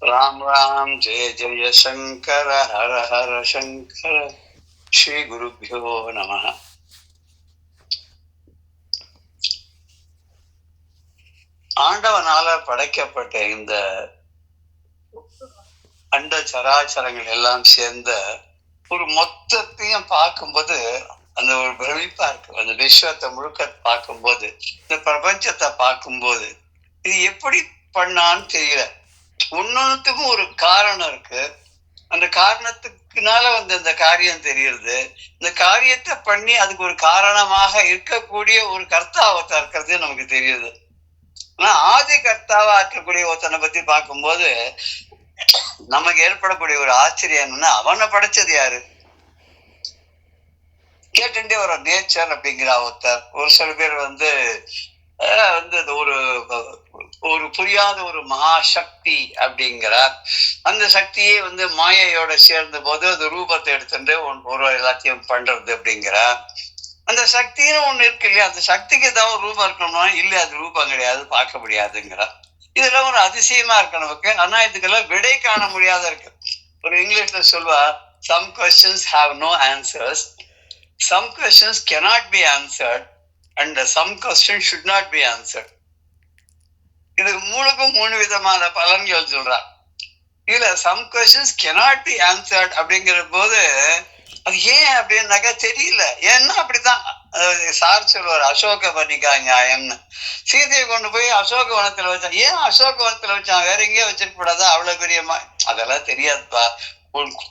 ராம் ராம் ஜெய ஜெய சங்கர ஹர ஹர சங்கர. ஸ்ரீ குருபியோ நம. ஆண்டவனால படைக்கப்பட்ட இந்த அண்ட சராச்சரங்கள் எல்லாம் சேர்ந்த ஒரு மொத்தத்தையும் பார்க்கும்போது அந்த ஒரு பிரமிப்பா இருக்கு. அந்த விஸ்வத்தை முழுக்க பார்க்கும்போது, இந்த பிரபஞ்சத்தை பார்க்கும்போது இது எப்படி பண்ணான்னு தெரியல. ஒன்னொன்னுத்துக்கும் ஒரு காரணம் இருக்கு. அந்த காரணத்துக்குனால இந்த காரியம் தெரியுது. இந்த காரியத்தை பண்ணி அதுக்கு ஒரு காரணமாக இருக்கக்கூடிய ஒரு கர்த்தாவத்தை இருக்கிறது நமக்கு தெரியுது. ஆனா ஆதி கர்த்தாவா இருக்கக்கூடிய ஒருத்தனை பத்தி பார்க்கும்போது நமக்கு ஏற்படக்கூடிய ஒரு ஆச்சரியம் என்னன்னா, அவனை படைச்சது யாரு கேட்டுட்டே ஒரு நேச்சர் அப்படிங்கிற ஒருத்தர். ஒரு சில பேர் வந்து ஒரு ஒரு புரியாத ஒரு மகாசக்தி அப்படிங்கிறார். அந்த சக்தியே மாயையோட சேர்ந்த போது அது ரூபத்தை எடுத்துட்டு ஒரு எல்லாத்தையும் பண்றது அப்படிங்கிறார். அந்த சக்தின்னு ஒண்ணு இருக்கு இல்லையா, அந்த சக்திக்கு ஏதாவது ரூபம் இருக்கணும்னா இல்ல, அது ரூபம் கிடையாது, பார்க்க முடியாதுங்கிறார். இதெல்லாம் ஒரு அதிசயமா இருக்கு நமக்கு. ஆனா இதுக்கெல்லாம் விடை காண முடியாத இருக்கு. ஒரு இங்கிலீஷ்ல சொல்வா, some questions have no answers, some questions cannot be answered, and some questions should not be answered. இது மூணுக்கும் மூணு விதமான பலன்கள் சொல்றா. இதுல some questions cannot be answered அப்படிங்கிற போது அது ஏன் அப்படின்னாக்கா தெரியல. ஏன்னா அப்படித்தான் சார் சொல்லுவார், அசோக வனிகா நியாயம்னு. சீதையை கொண்டு போய் அசோக வனத்துல வச்சான். ஏன் அசோக வனத்துல வச்சான், வேற எங்கேயோ வச்சிருக்க கூடாதா? அவ்வளவு பெரியமா அதெல்லாம் தெரியாதுப்பா.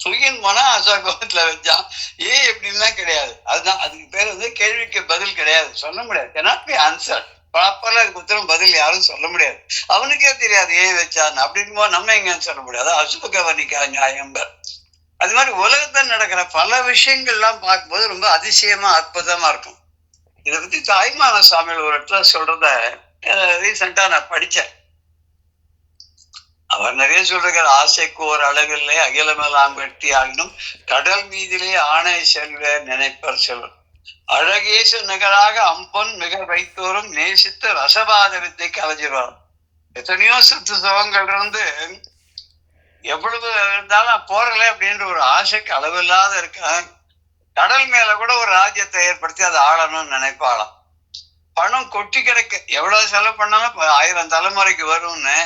துயின் போனா அசோக வனத்துல வச்சான். ஏன் எப்படின்லாம் கிடையாது. அதுதான் அதுக்கு பேர் கேள்விக்கு பதில் கிடையாது, சொல்ல முடியாது. cannot be answered. ப்ராப்பரா அதுக்கு உத்தரம் பதில் யாரும் சொல்ல முடியாது. அவனுக்கே தெரியாது ஏன் வச்சான்னு. அப்படின்னு நம்ம எங்கன்னு சொல்ல முடியாது. அசோக வனிகா நியாயம். அது மாதிரி உலகத்தில் நடக்கிற பல விஷயங்கள்லாம் பார்க்கும்போது ரொம்ப அதிசயமா அற்புதமா இருக்கும். இதை பத்தி தாய்மான சுவாமிகள் ஒரு இடத்துல சொல்றத ரீசெண்டா நான் படிச்சேன். அவர் நிறைய சொல்றாரு, ஆசைக்கு ஒரு அழகில்லை அகிலமெல்லாம் வெட்டி ஆகினும் கடல் மீதிலே ஆணை செல்வ நினைப்பர் செல்வர் அழகேசு நிகராக அம்பொன் மிக வைத்தோறும் நேசித்து ரசபாத வித்தைக்கு அலைஞ்சிருவார். எத்தனையோ சுற்று சுகங்கள் இருந்து எவ்வளவு இருந்தாலும் போறல அப்படின்ற ஒரு ஆசைக்கு அளவில்லாத இருக்கான். கடல் மேல கூட ஒரு ராஜ்யத்தை ஏற்படுத்தி அதை ஆளணும்னு நினைப்பாளாம். பணம் கொட்டி கிடக்க, எவ்வளவு செலவு பண்ணாலும் 1000 தலைமுறைக்கு வரும்னு.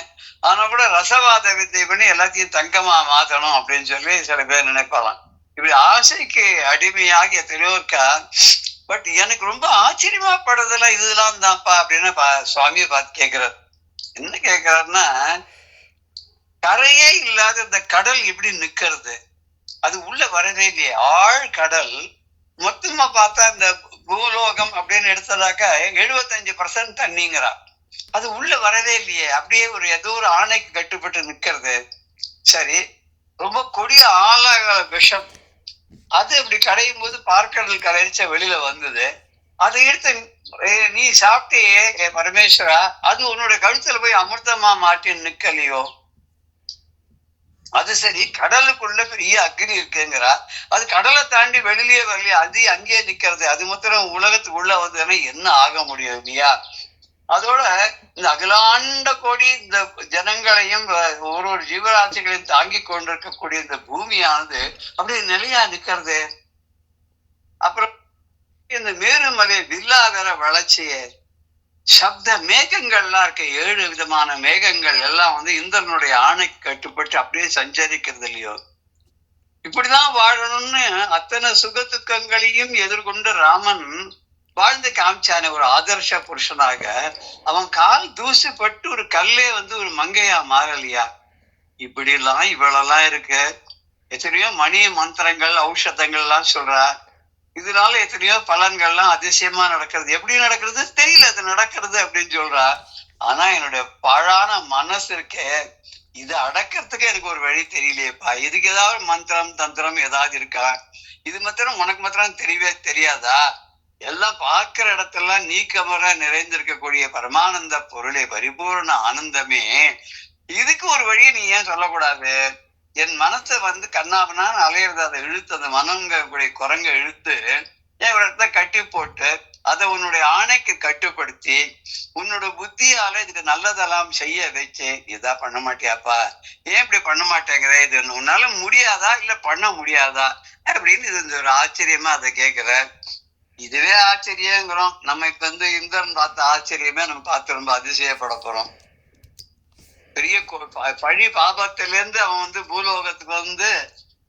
ஆனா கூட ரசவாத வித்தை பண்ணி எல்லாத்தையும் தங்கமா மாத்தணும் அப்படின்னு சொல்லி சில பேர் நினைப்பாளாம். இப்படி ஆசைக்கு அடிமையாகி எத்தனையோ இருக்கா. பட் எனக்கு ரொம்ப ஆச்சரியமா படுறதெல்லாம் இதெல்லாம் தான்ப்பா அப்படின்னு சுவாமியை பார்த்து கேட்கிறார். என்ன கேட்கிறாருன்னா, கரையே இல்லாத இந்த கடல் எப்படி நிக்கிறது? அது உள்ள வரவே இல்லையே. ஆழ் கடல் மொத்தமா பார்த்தா இந்த பூலோகம் அப்படின்னு எடுத்ததாக்க 75% தண்ணிங்கிறா. அது உள்ள வரவே இல்லையே. அப்படியே ஏதோ ஒரு ஆணைக்கு கட்டுப்பட்டு நிக்கிறது. சரி, ரொம்ப கொடிய ஆழ விஷம் அது அப்படி கரையும் போது பார்க்கடல் கரைச்ச வெளியில வந்தது. அதை எடுத்து நீ சாப்பிட்டே பரமேஸ்வரா, அது உன்னோட கழுத்துல போய் அமிர்தமா மாட்டி நிக்கலையோ? அது சரி, கடலுக்குள்ள பெரிய அக்னி இருக்குங்கிறா. அது கடலை தாண்டி வெளியிலேயே வரலையா? அது அங்கேயே நிக்கிறது. அது மாத்திரம் உலகத்துக்கு உள்ள வந்ததுன்னா என்ன ஆக முடியும் இல்லையா? அதோட இந்த அகிலாண்ட கோடி இந்த ஜனங்களையும் ஒரு ஜீவராசிகளையும் தாங்கி கொண்டிருக்கக்கூடிய இந்த பூமியானது அப்படியே நிலையா நிக்கிறது. அப்புறம் இந்த மேருமலை வில்லாகர வளர்ச்சியை சப்த மேகங்கள்லாம் இருக்க 7 விதமான மேகங்கள் எல்லாம் இந்திரனுடைய ஆணைக்கு கட்டுப்பட்டு அப்படியே சஞ்சரிக்கிறது இல்லையோ? இப்படிதான் வாழணும்னு அத்தனை சுக துக்கங்களையும் எதிர்கொண்டு ராமன் வாழ்ந்து காமிச்சானே ஒரு ஆதர்ஷ புருஷனாக. அவன் கால் தூசுப்பட்டு ஒரு கல்லே ஒரு மங்கையா மாறலையா? இப்படி எல்லாம் இவ்வளவு இருக்கு. எத்தனையோ மணி மந்திரங்கள் ஔஷதங்கள் எல்லாம் சொல்றா. இதனால எத்தனையோ பலன்கள்லாம் அதிசயமா நடக்கிறது. எப்படி நடக்கிறது தெரியல, அது நடக்கிறது அப்படின்னு சொல்றா. ஆனா என்னுடைய பாழான மனசு இருக்கே, இதை அடக்கிறதுக்கு எனக்கு ஒரு வழி தெரியலையேப்பா. இதுக்கு ஏதாவது மந்திரம் தந்திரம் ஏதாவது இருக்கா? இது மாத்திரம் உனக்கு மாத்திரம் தெரியவே தெரியாதா? எல்லாம் பார்க்கிற இடத்தெல்லாம் நீக்கமர நிறைந்திருக்கக்கூடிய பரமானந்த பொருளே, பரிபூர்ண ஆனந்தமே, இதுக்கு ஒரு வழியை நீ ஏன் சொல்லக்கூடாது? என் மனசை கண்ணாபனான்னு அலையிறது, அதை இழுத்து அந்த மனங்கக்கூடிய குரங்க இழுத்து என் இடத்துல கட்டி போட்டு அதை உன்னுடைய ஆணைக்கு கட்டுப்படுத்தி உன்னோட புத்தியால இதுக்கு நல்லதெல்லாம் செய்ய வச்சு இதா பண்ண மாட்டியாப்பா, ஏன் இப்படி பண்ண மாட்டேங்கிற, இது உன்னால முடியாதா இல்ல பண்ண முடியாதா அப்படின்னு இது ஒரு ஆச்சரியமா அதை கேட்கிற. இதுவே ஆச்சரியங்கிறோம். நம்ம இப்ப இந்திரன் பார்த்த ஆச்சரியமே நம்ம பார்த்து ரொம்ப அதிசயப்பட போறோம். பெரிய பழி பாபத்திலிருந்து அவன் பூலோகத்துக்கு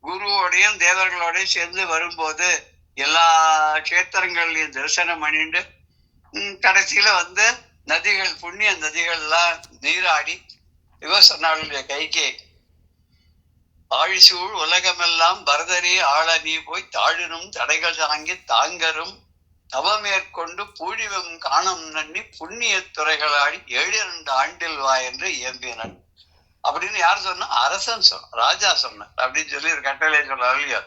குருவோடையும் தேவர்களோடையும் சேர்ந்து வரும்போது எல்லா கஷேத்திரங்கள்லயும் தரிசனம் பண்ணிட்டு கடைசியில நதிகள், புண்ணிய நதிகள்லாம் நீராடி விவசாயிகளுடைய கைக்கு ஆழிசூழ் உலகமெல்லாம் பரதரே ஆள நீ போய் தாழினும் தடைகள் தாங்கி தாங்கரும் தவமேற்கொண்டு பூழிவம் காணம் நன்னி புண்ணிய துறைகளாடி 7 ஆண்டில் வா என்று இயம்பினன் அப்படின்னு யார் சொன்னா? அரசன் சொன்ன, ராஜா சொன்னார் அப்படின்னு சொல்லி ஒரு கட்டளை சொல்றாரு இல்லையா?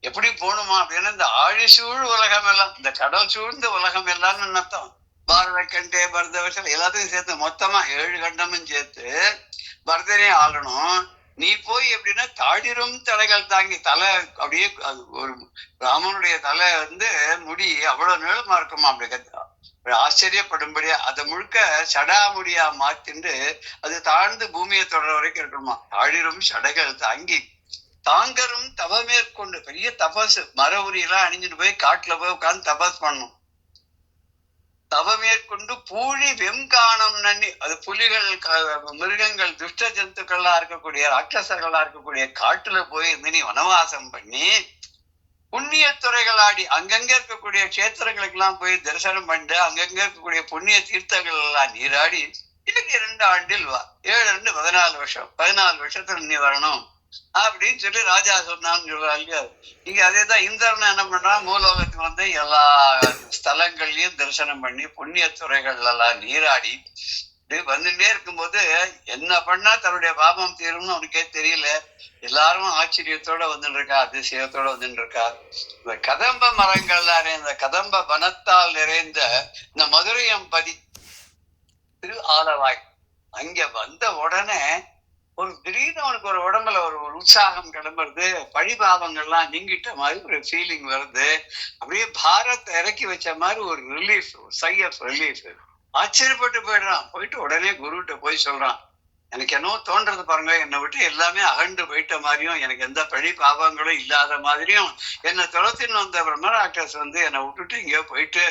எப்படி போகணுமா அப்படின்னா இந்த ஆழிசூழ் உலகம் எல்லாம், இந்த கடல் சூழ்ந்த உலகம் எல்லாம்னு அர்த்தம். பாரத கண்டே பரத வருஷம் எல்லாத்தையும் சேர்த்து மொத்தமா 7 கண்டமும் சேர்த்து பரதனையும் ஆளணும். நீ போய் எப்படின்னா தாடிரும் தலைகள் தாங்கி, தலை அப்படியே ஒரு ராமனுடைய தலை முடி அவ்வளவு நீளமா இருக்குமா, அப்படி ஆச்சரியப்படும்படியா அதை முழுக்க சடாமுடியா மாத்திண்டு அது தாழ்ந்து பூமியை தொடர வரைக்கும் இருக்கணுமா. தாடிரும் சடைகள் தாங்கி தாங்கரும் தவமேற்கொண்டு, பெரிய தபஸ், மர உரியெல்லாம் அணிஞ்சுட்டு போய் காட்டுல போய் உட்கார்ந்து தபஸ் பண்ணும். தவமேற்கொண்டு பூழி வெம்காணம் நன்னி, அது புலிகள், மிருகங்கள், துஷ்ட ஜந்துக்கள்லாம் இருக்கக்கூடிய ராட்சசர்களா இருக்கக்கூடிய காட்டுல போய் நீ வனவாசம் பண்ணி புண்ணிய துறைகளாடி அங்கங்க இருக்கக்கூடிய கஷேத்திரங்களுக்கு எல்லாம் போய் தரிசனம் பண்ணிட்டு அங்கங்க இருக்கக்கூடிய புண்ணிய தீர்த்தங்கள் எல்லாம் நீராடி 2 ஆண்டில் வா. 7 14 வருஷம், 14 வருஷத்துல நீ வரணும் அப்படின்னு சொல்லி ராஜா சொன்னான்னு சொல்றாரு இல்லையா? இங்க அதேதான் இந்திரன் என்ன பண்றான், பூலோகத்துக்கு எல்லா ஸ்தலங்கள்லயும் தரிசனம் பண்ணி புண்ணிய துறைகள் எல்லாம் நீராடி வந்துட்டே இருக்கும்போது என்ன பண்ணா தன்னுடைய பாபம் தீரும்னு அவனுக்கே தெரியல. எல்லாரும் ஆச்சரியத்தோட வந்துட்டு இருக்கா, அதிசயத்தோட வந்துட்டு இருக்கா. இந்த கதம்ப மரங்கள்ல இந்த கதம்ப வனத்தால் நிறைந்த இந்த மதுரையம்பதி திரு ஆலவாய் அங்க வந்த உடனே ஒரு திடீர்னு அவனுக்கு ஒரு உடம்புல ஒரு உற்சாகம் கிளம்புறது, பழிபாவங்கள்லாம் நீங்கிட்ட மாதிரி ஒரு ஃபீலிங் வருது. அப்படியே பாரத்தை இறக்கி வச்ச மாதிரி ஒரு ரிலீஃப், சை ஆஃப் ரிலீஃப். ஆச்சரியப்பட்டு போயிடுறான். போயிட்டு உடனே குருகிட்ட போய் சொல்றான், எனக்கு என்னவோ தோன்றது பாருங்க, என்னை விட்டு எல்லாமே அகண்டு போயிட்ட மாதிரியும் எனக்கு எந்த பழி பாவங்களும் இல்லாத மாதிரியும் என்னை துரத்தின்னு வந்த பிரம்மராட்சஸ் என்னை விட்டுட்டு இங்கேயோ போயிட்டு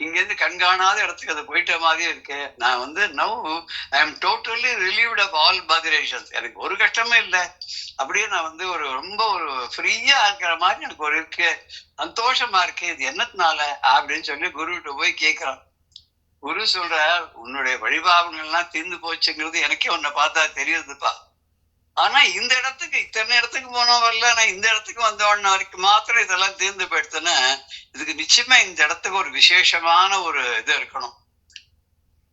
இங்கேருந்து கண்காணாத இடத்துக்கு அது போயிட்ட மாதிரியே இருக்கு. நான் now I am totally relieved of all botherations. எனக்கு ஒரு கஷ்டமே இல்லை. அப்படியே நான் ஒரு ரொம்ப ஒரு ஃப்ரீயா இருக்கிற மாதிரி எனக்கு ஒரு இருக்கு, சந்தோஷமா இருக்கு. இது என்னத்தினால அப்படின்னு சொல்லி குருகிட்ட போய் கேட்கிறான். குரு சொல்ற, உன்னுடைய வழிபாவங்கள்லாம் தீர்ந்து போச்சுங்கிறது எனக்கே உன்னை பார்த்தா தெரியுதுப்பா. ஆனா இந்த இடத்துக்கு இத்தனை இடத்துக்கு போனவர்ல நான் இந்த இடத்துக்கு வந்தவன வரைக்கும் மாத்திரம் இதெல்லாம் தீர்ந்து போயிடுத்துன்னா இதுக்கு நிச்சயமா இந்த இடத்துக்கு ஒரு விசேஷமான ஒரு இது இருக்கணும்.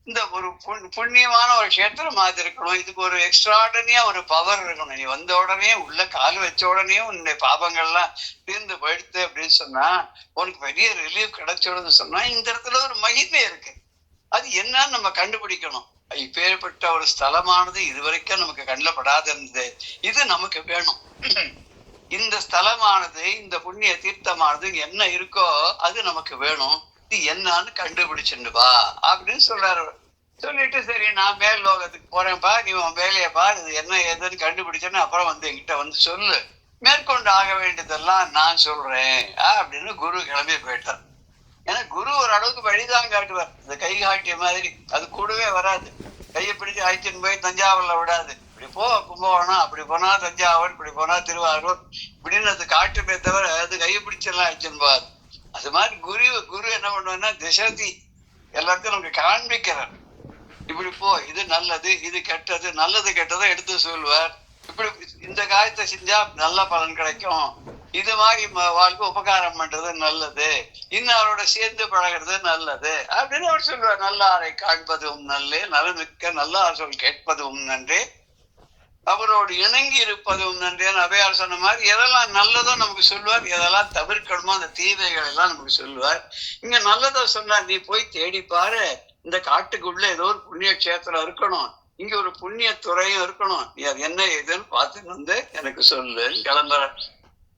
இந்த ஒரு புண்ணியமான ஒரு கஷேத்திரம் மாதிரி இருக்கணும். இதுக்கு ஒரு எக்ஸ்ட்ராடனியா ஒரு பவர் இருக்கணும். நீ வந்த உடனே உள்ள கால் வச்ச உடனே உன்னுடைய பாபங்கள்லாம் தீர்ந்து போயிடுத்து அப்படின்னு சொன்னா உனக்கு பெரிய ரிலீஃப் கிடைச்சோன்னு சொன்னா இந்த இடத்துல ஒரு மகிமை இருக்கு. அது என்னன்னு நம்ம கண்டுபிடிக்கணும். இப்பேற்பட்ட ஒரு ஸ்தலமானது இதுவரைக்கும் நமக்கு கண்ணில் படாத இருந்தது, இது நமக்கு வேணும். இந்த ஸ்தலமானது, இந்த புண்ணிய தீர்த்தமானது என்ன இருக்கோ அது நமக்கு வேணும். இது என்னன்னு கண்டுபிடிச்சுண்டு வா அப்படின்னு சொல்றாரு. சொல்லிட்டு சரி நான் மேல் லோகத்துக்கு போறேன்ப்பா, நீ உன் வேலையப்பா, இது என்ன ஏதுன்னு கண்டுபிடிச்சேன்னு அப்புறம் என்கிட்ட சொல்லு, மேற்கொண்டு ஆக வேண்டியதெல்லாம் நான் சொல்றேன் அப்படின்னு குரு கிளம்பி போயிட்டார். ஏன்னா குரு ஒரு அளவுக்கு வழிதான் காட்டுவார். இந்த கை காட்டிய மாதிரி அது கூடவே வராது. கையை பிடிச்சு அழைச்சின்னு போய் தஞ்சாவூர்ல விடாது. இப்படி போ கும்பகோணம், அப்படி போனா தஞ்சாவூர், இப்படி போனா திருவாரூர் இப்படின்னு அது காட்டுமே தவிர அது கையை பிடிச்செல்லாம் அழைச்சின்னு போகாது. அது மாதிரி குரு என்ன பண்ணுவான்னா திசதி எல்லாத்தையும் நமக்கு காண்பிக்கிறார். இப்படி போ, இது நல்லது, இது கெட்டது, நல்லது கெட்டதை எடுத்து சொல்லுவார். இப்படி இந்த காரியத்தை செஞ்சா நல்ல பலன் கிடைக்கும், இது மாதிரி வாழ்க்கை உபகாரம் பண்றது நல்லது, இன்னவரோட சேர்ந்து பழகிறது நல்லது அப்படின்னு அவர் சொல்லுவார். நல்லாரை காண்பதும் நல்லே, நலமிக்க நல்லார் சொல் கேட்பதும் நன்றே, அவரோடு இணங்கி இருப்பதும் நன்றேன்னு அவையார் சொன்ன மாதிரி எதெல்லாம் நல்லதோ நமக்கு சொல்லுவார், எதெல்லாம் தவிர்க்கணுமோ அந்த தீமைகள் எல்லாம் நமக்கு சொல்லுவார். இங்க நல்லதோ சொன்னா நீ போய் தேடிப்பாரு, இந்த காட்டுக்குள்ள ஏதோ ஒரு புண்ணிய கஷேத்திரம் இருக்கணும், இங்க ஒரு புண்ணிய துறையும் இருக்கணும், நீ அது என்ன ஏதுன்னு பார்த்துட்டு எனக்கு சொல்லு கிளம்புற.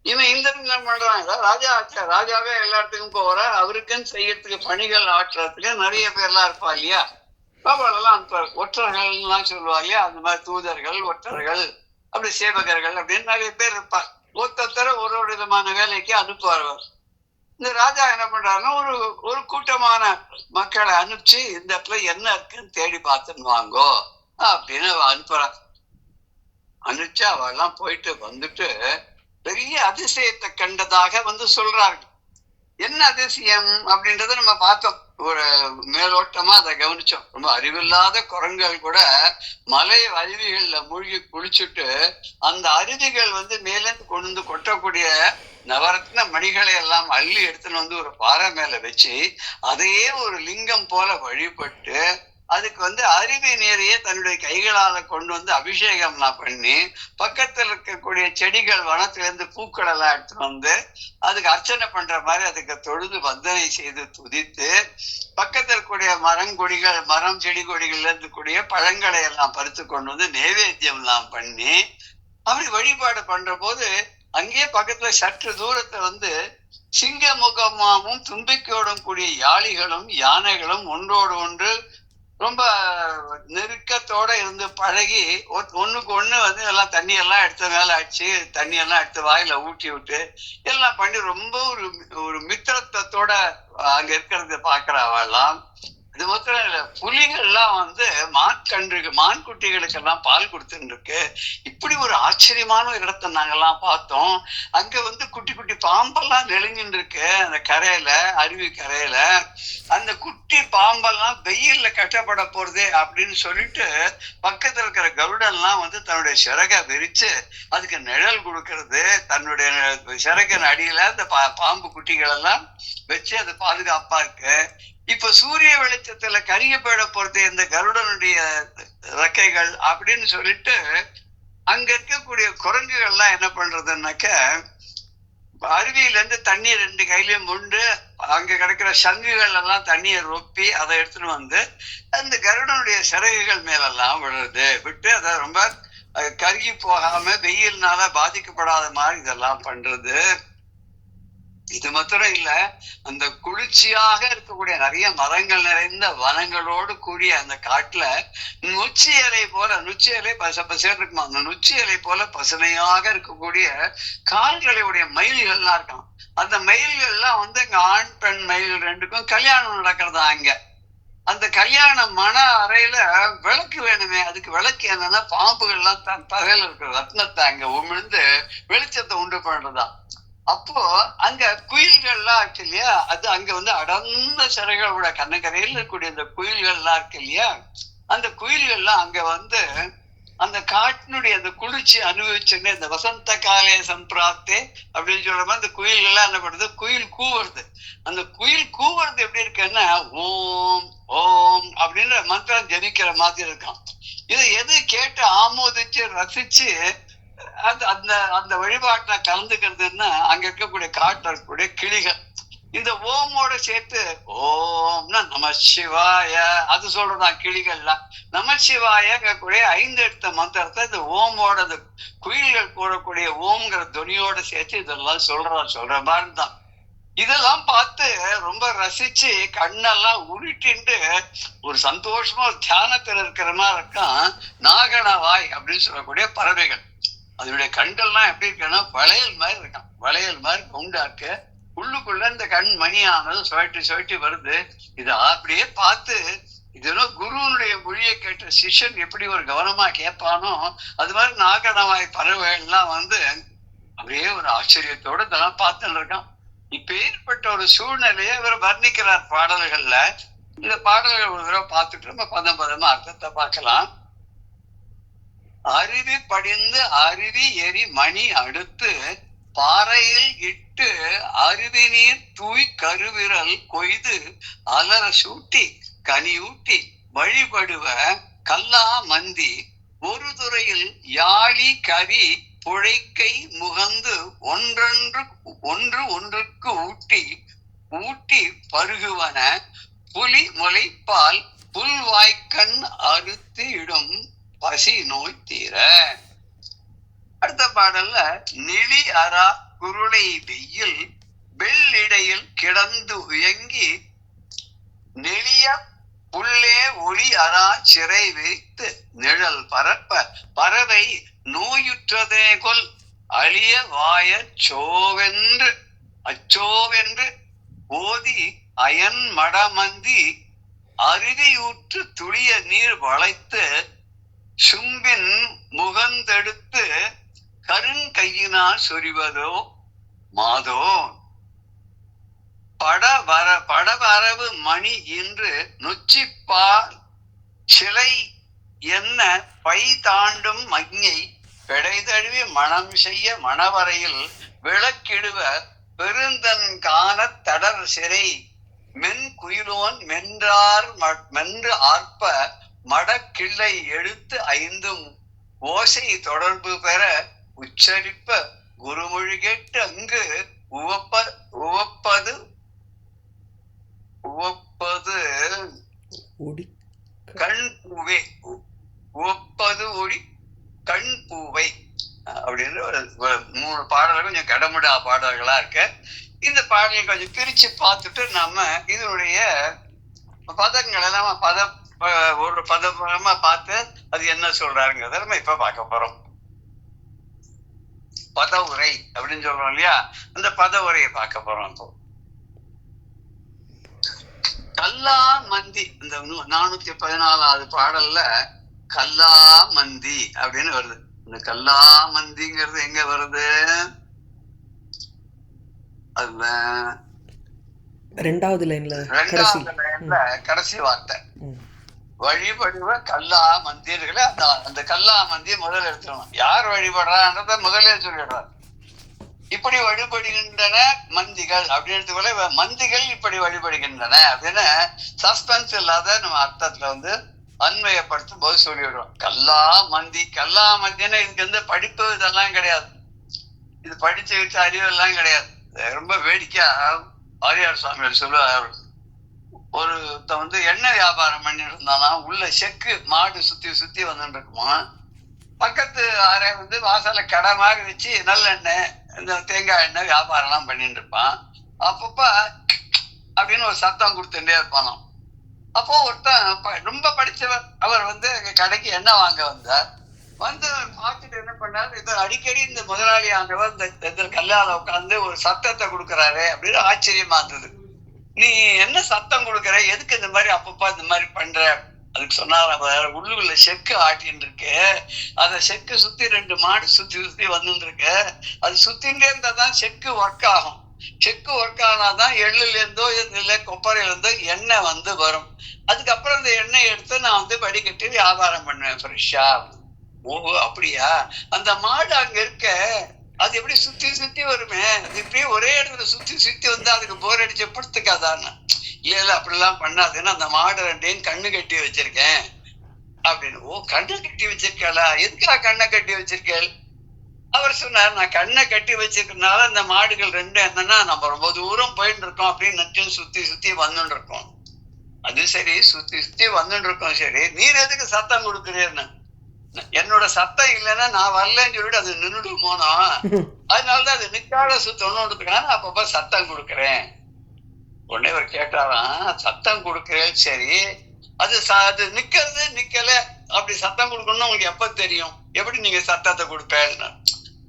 இவன் இந்திரன் என்ன பண்றான், ராஜா ராஜாவே எல்லா இடத்துக்கும் போறார், அவருக்குன்னு செய்யறதுக்கு பணிகள் ஆற்றுறதுக்கு நிறைய பேர்லாம் இருப்பா இல்லையா, அவளெல்லாம் அனுப்புவார். ஒற்றர்கள் எல்லாம் சொல்லுவா இல்லையா, அந்த மாதிரி தூதர்கள், ஒற்றர்கள், அப்படி சேவகர்கள் அப்படின்னு நிறைய பேர் இருப்பார். ஒருத்தர ஒரு விதமான வேலைக்கு அனுப்புவார். இந்த ராஜா என்ன பண்றாருன்னா ஒரு ஒரு கூட்டமான மக்களை அனுப்பிச்சு இந்த இடத்துல என்ன இருக்குன்னு தேடி பார்த்துன்னு வாங்கோ அப்படின்னு அனுப்புறாங்க. அனுப்பிச்சு அவெல்லாம் போயிட்டு வந்துட்டு பெரிய அதிசயத்தை கண்டதாக வந்து சொல்றாங்க. என்ன அதிசயம் அப்படின்றத நம்ம பார்த்தோம், ஒரு மேலோட்டமா அதை கவனிச்சோம். ரொம்ப அறிவில்லாத குரங்குகள் கூட மலை அருவிகள்ல மூழ்கி குளிச்சுட்டு அந்த அருவிகள் வந்து மேலேருந்து கொண்டு வந்து கொட்டக்கூடிய நவரத்ன மணிகளை எல்லாம் அள்ளி எடுத்துன்னு வந்து ஒரு பாறை மேல வச்சு அதையே ஒரு லிங்கம் போல வழிபட்டு அதுக்கு வந்து அருவி நீரையே தன்னுடைய கைகளால கொண்டு வந்து அபிஷேகம்லாம் பண்ணி பக்கத்தில் இருக்கக்கூடிய செடிகள் வனத்திலிருந்து பூக்கள் எல்லாம் எடுத்துட்டு வந்து அதுக்கு அர்ச்சனை பண்ற மாதிரி அதுக்கு தொழுது வந்தனை செய்து துதித்து பக்கத்தில் இருக்கக்கூடிய மரங்கொடிகள், மரம் செடி கொடிகள்ல இருக்கக்கூடிய பழங்களை எல்லாம் பறித்து கொண்டு வந்து நைவேத்தியம் எல்லாம் பண்ணி அப்படி வழிபாடு பண்ற போது அங்கேயே பக்கத்துல சற்று தூரத்தை வந்து சிங்க முகமாவும் தும்பிக்கையோடும் கூடிய யாளிகளும் யானைகளும் ஒன்றோடு ஒன்று ரொம்ப நெருக்கத்தோட இருந்து பழகி ஒண்ணுக்கு ஒண்ணு வந்து எல்லாம் தண்ணி எல்லாம் எடுத்த மேல அடிச்சு தண்ணி எல்லாம் எடுத்து வாயில ஊட்டி விட்டு எல்லாம் பண்ணி ரொம்ப ஒரு மித்திரத்தோட அங்க இருக்கிறத பாக்குறவெல்லாம். இது மாத்திரம் இல்ல, புலிகள்லாம் வந்து மான் குட்டிகளுக்கெல்லாம் பால் கொடுத்துட்டு இருக்கு. இப்படி ஒரு ஆச்சரியமான ஒரு இடத்த நாங்கெல்லாம் பார்த்தோம். அங்க வந்து குட்டி குட்டி பாம்பெல்லாம் நெளிஞ்சுட்டு இருக்கு அந்த கரையில, அருவி கரையில. அந்த குட்டி பாம்பெல்லாம் வெயில்ல கட்டப்பட போறது அப்படின்னு சொல்லிட்டு பக்கத்துல இருக்கிற கருடன்லாம் வந்து தன்னுடைய சிறகை விரிச்சு அதுக்கு நிழல் கொடுக்கறது, தன்னுடைய சிறகின் அடியில அந்த பாம்பு குட்டிகள் எல்லாம் வச்சு அது பாதுகாப்பா இருக்கு. இப்ப சூரிய வெளிச்சத்துல கரிய போயிட போறது இந்த கருடனுடைய ரெக்கைகள் அப்படின்னு சொல்லிட்டு அங்க இருக்கக்கூடிய குரங்குகள்லாம் என்ன பண்றதுன்னாக்க அருவியில இருந்து தண்ணீர் 2 கையிலயும் முண்டு அங்க கிடைக்கிற சங்குகள் எல்லாம் தண்ணியை ரொப்பி அதை எடுத்துட்டு வந்து அந்த கருடனுடைய சிறகுகள் மேலெல்லாம் விடுறது, விட்டு அதை ரொம்ப கருகி போகாம வெயில்னால பாதிக்கப்படாத மாதிரி இதெல்லாம் பண்றது. இது மாத்திரம் இல்ல, அந்த குளிர்ச்சியாக இருக்கக்கூடிய நிறைய மரங்கள் நிறைந்த வனங்களோடு கூடிய அந்த காட்டுல நொச்சி இலை போல, நொச்சி இலை பசேர் இருக்குமா, அந்த நொச்சி இலை போல பசுமையாக இருக்கக்கூடிய கால்களுடைய மயில்கள்லாம் இருக்கான். அந்த மயில்கள்லாம் வந்து அங்க ஆண் பெண் மயில் ரெண்டுக்கும் கல்யாணம் நடக்கிறதா. அங்க அந்த கல்யாண மன அறையில விளக்கு வேணுமே, அதுக்கு விளக்கு என்னன்னா பாம்புகள்லாம் தன் தலையில இருக்கிற ரத்னத்தை அங்க உமிழ்ந்து வெளிச்சத்தை உண்டு பண்றதா. அப்போ அங்க குயில்கள்லாம் இருக்கு இல்லையா, அது அங்க வந்து அடர்ந்த சிறைகளோட கண்ணக்கரையில் இருக்கக்கூடிய இந்த குயில்கள்லாம் இருக்கு இல்லையா, அந்த குயில்கள்லாம் அங்க வந்து அந்த காட்டினுடைய அந்த குளிர்ச்சி அனுபவிச்சுன்னு இந்த வசந்த காலே சம்பிராத்தே அப்படின்னு சொல்ற மாதிரி அந்த குயில்கள்லாம் என்ன பண்ணுது, குயில் கூவுறது. அந்த குயில் கூவுறது எப்படி இருக்குன்னா ஓம் ஓம் அப்படின்ற மந்திரம் ஜபிக்கிற மாதிரி இருக்கான். இதை எது கேட்டு ஆமோதிச்சு ரசிச்சு அந்த அந்த வழிபாட்டுல கலந்துக்கிறதுன்னா அங்க இருக்கக்கூடிய காட்டுல இருக்கக்கூடிய கிளிகள் இந்த ஓமோட சேர்த்து ஓம்னா நம சிவாய அது சொல்றதான் கிளிகள்லாம். நம சிவாயக்கூடிய 5 எழுத்த மந்திரத்தை இந்த ஓமோட அந்த குயில்கள் கூடக்கூடிய ஓம்ங்கிற துணியோட சேர்த்து இதெல்லாம் சொல்ற மாதிரி தான். இதெல்லாம் பார்த்து ரொம்ப ரசிச்சு கண்ணெல்லாம் உருட்டிண்டு ஒரு சந்தோஷமா ஒரு தியானத்துல இருக்கிற மாதிரி இருக்கான் நாகனவாய் அப்படின்னு சொல்லக்கூடிய பறவைகள். அதனுடைய கண்கள்லாம் எப்படி இருக்குன்னா வளையல் மாதிரி இருக்கான், வளையல் மாதிரி குண்டாக்க உள்ளுக்குள்ள இந்த கண் மணியானது சுழட்டி வருது. இதை அப்படியே பார்த்து இதெல்லாம் குருவனுடைய மொழியை கேட்ட சிஷ்யன் எப்படி ஒரு கவனமா கேட்பானோ அது மாதிரி நாகனவாய் பறவைகள்லாம் வந்து அப்படியே ஒரு ஆச்சரியத்தோட இதெல்லாம் பார்த்துட்டு இருக்கான். இப்ப ஏற்பட்ட ஒரு சூழ்நிலையை இவர் வர்ணிக்கிறார் பாடல்கள்ல. இந்த பாடல்கள் ஒரு தடவை பார்த்துட்டு நம்ம பதமா அர்த்தத்தை பார்க்கலாம். அருவி படிந்து அருவி எரி மணி அடுத்து பாறையில் இட்டு அருவி நீர் தூய் கருவிரல் கொய்து அலர சூட்டி கனியூட்டி வழிபடுவ கல்லா மந்தி ஒரு துறையில் யாழி கவி புழைக்கை முகந்து ஒன்று ஒன்றுக்கு ஊட்டி பருகுவன புலி முளைப்பால் புல்வாய்க்கண் அறுத்து இடும் பசி நோய் தீர. அடுத்த பாடல்ல நெளி அரா குருளை வெயில் வெள்ளிடையில் கிடந்து உயங்கி நெளிய புள்ளே ஒளி அரா சிறை வைத்து நிழல் பரப்ப பறவை நோயுற்றதே கொல் அழிய வாய சோவென்று அச்சோவென்று ஓதி அயன் மடமந்தி அருவியூற்று துளிய நீர் வளைத்து சும்பின் முகந்தெடுத்து கருங்கையினால் சொரிவதோ மாதோ படவரவு மணி இன்று நொச்சிப்பால் சிலை என்ன பை தாண்டும் மங்கை பெடைதழுவி மனம் செய்ய மணவரையில் விளக்கிடுவ பெருந்தன் காண தடர் சிறை மென் குயிலோன் மென்று ஆர்ப்ப மடக்கிள்ளை எழுத்து ஐந்தும் ஓசை தொடர்பு பெற உச்சரிப்ப குருமொழி கேட்டு அங்கு உவப்பது கண் பூவே உவப்பது ஒளி கண் பூவை அப்படின்னு ஒரு 3 பாடல்கள் கொஞ்சம் கடமுடா பாடல்களா இருக்க. இந்த பாடலை கொஞ்சம் பிரிச்சு பார்த்துட்டு நம்ம இதனுடைய பதங்கள் எல்லாம் ஒரு பதமா பார்த்து அது என்ன சொல்றாருங்கிறத நம்ம இப்ப பார்க்க போறோம். பதவுரை அப்படின்னு சொல்றோம் இல்லையா, அந்த பதவுரையை பார்க்க போறோம். இப்போ கல்லா மந்தி, இந்த 414வது பாடல்ல கல்லா மந்தி அப்படின்னு வருது. இந்த கல்லா மந்திங்கிறது எங்க வருது? அதுல 2வது லைன்ல கடைசி வார்த்தை வழிபடுவ கல்லா மந்தியர்களே. அந்த கல்லா மந்தியை முதல்ல எடுத்துக்கணும். யார் வழிபடுறான்றத முதல்ல சொல்லிடுறார். இப்படி வழிபடுகின்றன மந்திகள் அப்படின்னு எடுத்துக்கொள்ள, மந்திகள் இப்படி வழிபடுகின்றன அப்படின்னு சஸ்பென்ஸ் இல்லாத நம்ம அர்த்தத்துல அன்மையப்படுத்தும் போது சொல்லிவிடுவோம். கல்லா மந்தி. கல்லா மந்தின்னா இதுக்கு வந்து படிப்பு இதெல்லாம் கிடையாது, இது படிச்சு வச்ச அறிவு எல்லாம் கிடையாது. ரொம்ப வேடிக்கையா ஆரியார் சுவாமிகள் சொல்லுவார். ஒருத்த எண்ணெய் வியாபாரம் பண்ணிட்டு இருந்தானா, உள்ள செக்கு மாடு சுத்தி சுத்தி வந்துட்டு இருக்குமா. பக்கத்து ஆரே வாசல்ல கடை மாதிரி வச்சு நல்லெண்ணெய் இந்த தேங்காய் எண்ணெய் வியாபாரம் எல்லாம் பண்ணிட்டு இருப்பான். அப்பப்ப அப்படின்னு ஒரு சத்தம் கொடுத்துட்டே இருப்பானோ. அப்போ ஒருத்தன் ரொம்ப படிச்சவர், அவர் கடைக்கு எண்ணெய் வாங்க வந்தார். பார்த்துட்டு என்ன பண்ணாரு, இது அடிக்கடி இந்த முதலாளி ஆண்டவர் இந்த கல்லால உட்காந்து ஒரு சத்தத்தை கொடுக்கறாரு அப்படின்னு ஆச்சரியமா இருந்தது. நீ என்ன சத்தம் கொடுக்கற, எதுக்கு இந்த மாதிரி அப்பப்பா இந்த மாதிரி பண்ற? அதுக்கு சொன்னார், உள்ளுக்குள்ள செக்கு ஆட்டின்னு இருக்கு, அத செக்கு சுத்தி 2 மாடு சுத்தி சுத்தி வந்துட்டு இருக்கு, அது சுத்தின்டே இருந்தாதான் செக்கு ஒர்க் ஆகும். செக்கு ஒர்க் ஆனாதான் எள்ளுல இருந்தோ இல்ல கொப்பரையில இருந்தோ எண்ணெய் வரும். அதுக்கப்புறம் இந்த எண்ணெய் எடுத்து நான் வடிகட்டி வியாபாரம் பண்ணுவேன் ஃப்ரெஷ்ஷா. ஓஹோ அப்படியா? அந்த மாடு அங்க இருக்க, அது எப்படி சுத்தி சுத்தி வருமே, அது இப்படியே ஒரே இடத்துல சுத்தி சுத்தி அதுக்கு போர் அடிச்சு படுத்துக்காதான்னு. இல்ல அப்படிலாம் பண்ணாதுன்னு அந்த மாடு 2 கண்ணு கட்டி வச்சிருக்கேன் அப்படின்னு. ஓ, கண்ணை கட்டி வச்சிருக்கா? எதுக்கா கண்ணை கட்டி வச்சிருக்கேள்? அவர் சொன்னார், நான் கண்ணை கட்டி வச்சிருக்கனால இந்த மாடுகள் 2 என்னன்னா நம்ம ரொம்ப தூரம் போயிட்டு இருக்கோம் அப்படின்னு நினைச்சு சுத்தி சுத்தி வந்துட்டு இருக்கோம். அது சரி, சுத்தி சுத்தி வந்துட்டு இருக்கோம், சரி, நீர் எதுக்கு சத்தம் கொடுக்குறேன்னு. என்னோட சத்தம் இல்லைன்னா நான் வரலன்னு சொல்லிட்டு அது நின்றுட்டு போனோம். அதனாலதான் அது நிக்காத சுத்தணுன்றதுக்காக நான் அப்பப்ப சத்தம் கொடுக்குறேன். உடனே அவர் கேட்டாராம், சத்தம் கொடுக்குறேன் சரி, அது நிக்கிறது நிக்கல, அப்படி சத்தம் கொடுக்கணும்னு உங்களுக்கு எப்ப தெரியும்? எப்படி நீங்க சத்தத்தை கொடுப்பேன்னு.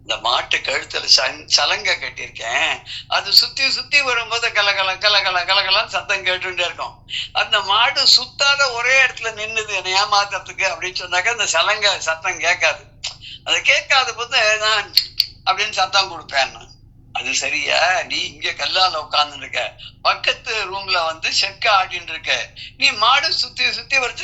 இந்த மாட்டு கழுத்துல சலங்க கட்டியிருக்கேன், அது சுத்தி சுத்தி வரும்போது கலகல கலகல கலகலான்னு சத்தம் கேட்டுட்டே இருக்கும். அந்த மாடு சுத்தாத ஒரே இடத்துல நின்னுது என்னை ஏமாத்துறதுக்கு அப்படின்னு சொன்னாக்க அந்த சலங்க சத்தம் கேட்காது. அது கேட்காத போது நான் அப்படின்னு சத்தம் கொடுப்பேன். அது சரியா? நீ இங்க கல்லால உட்கார்ந்து இருக்க, பக்கத்து ரூம்ல செக்க ஆடின்னு இருக்க, நீ மாடு சுத்தி சுத்தி வச்ச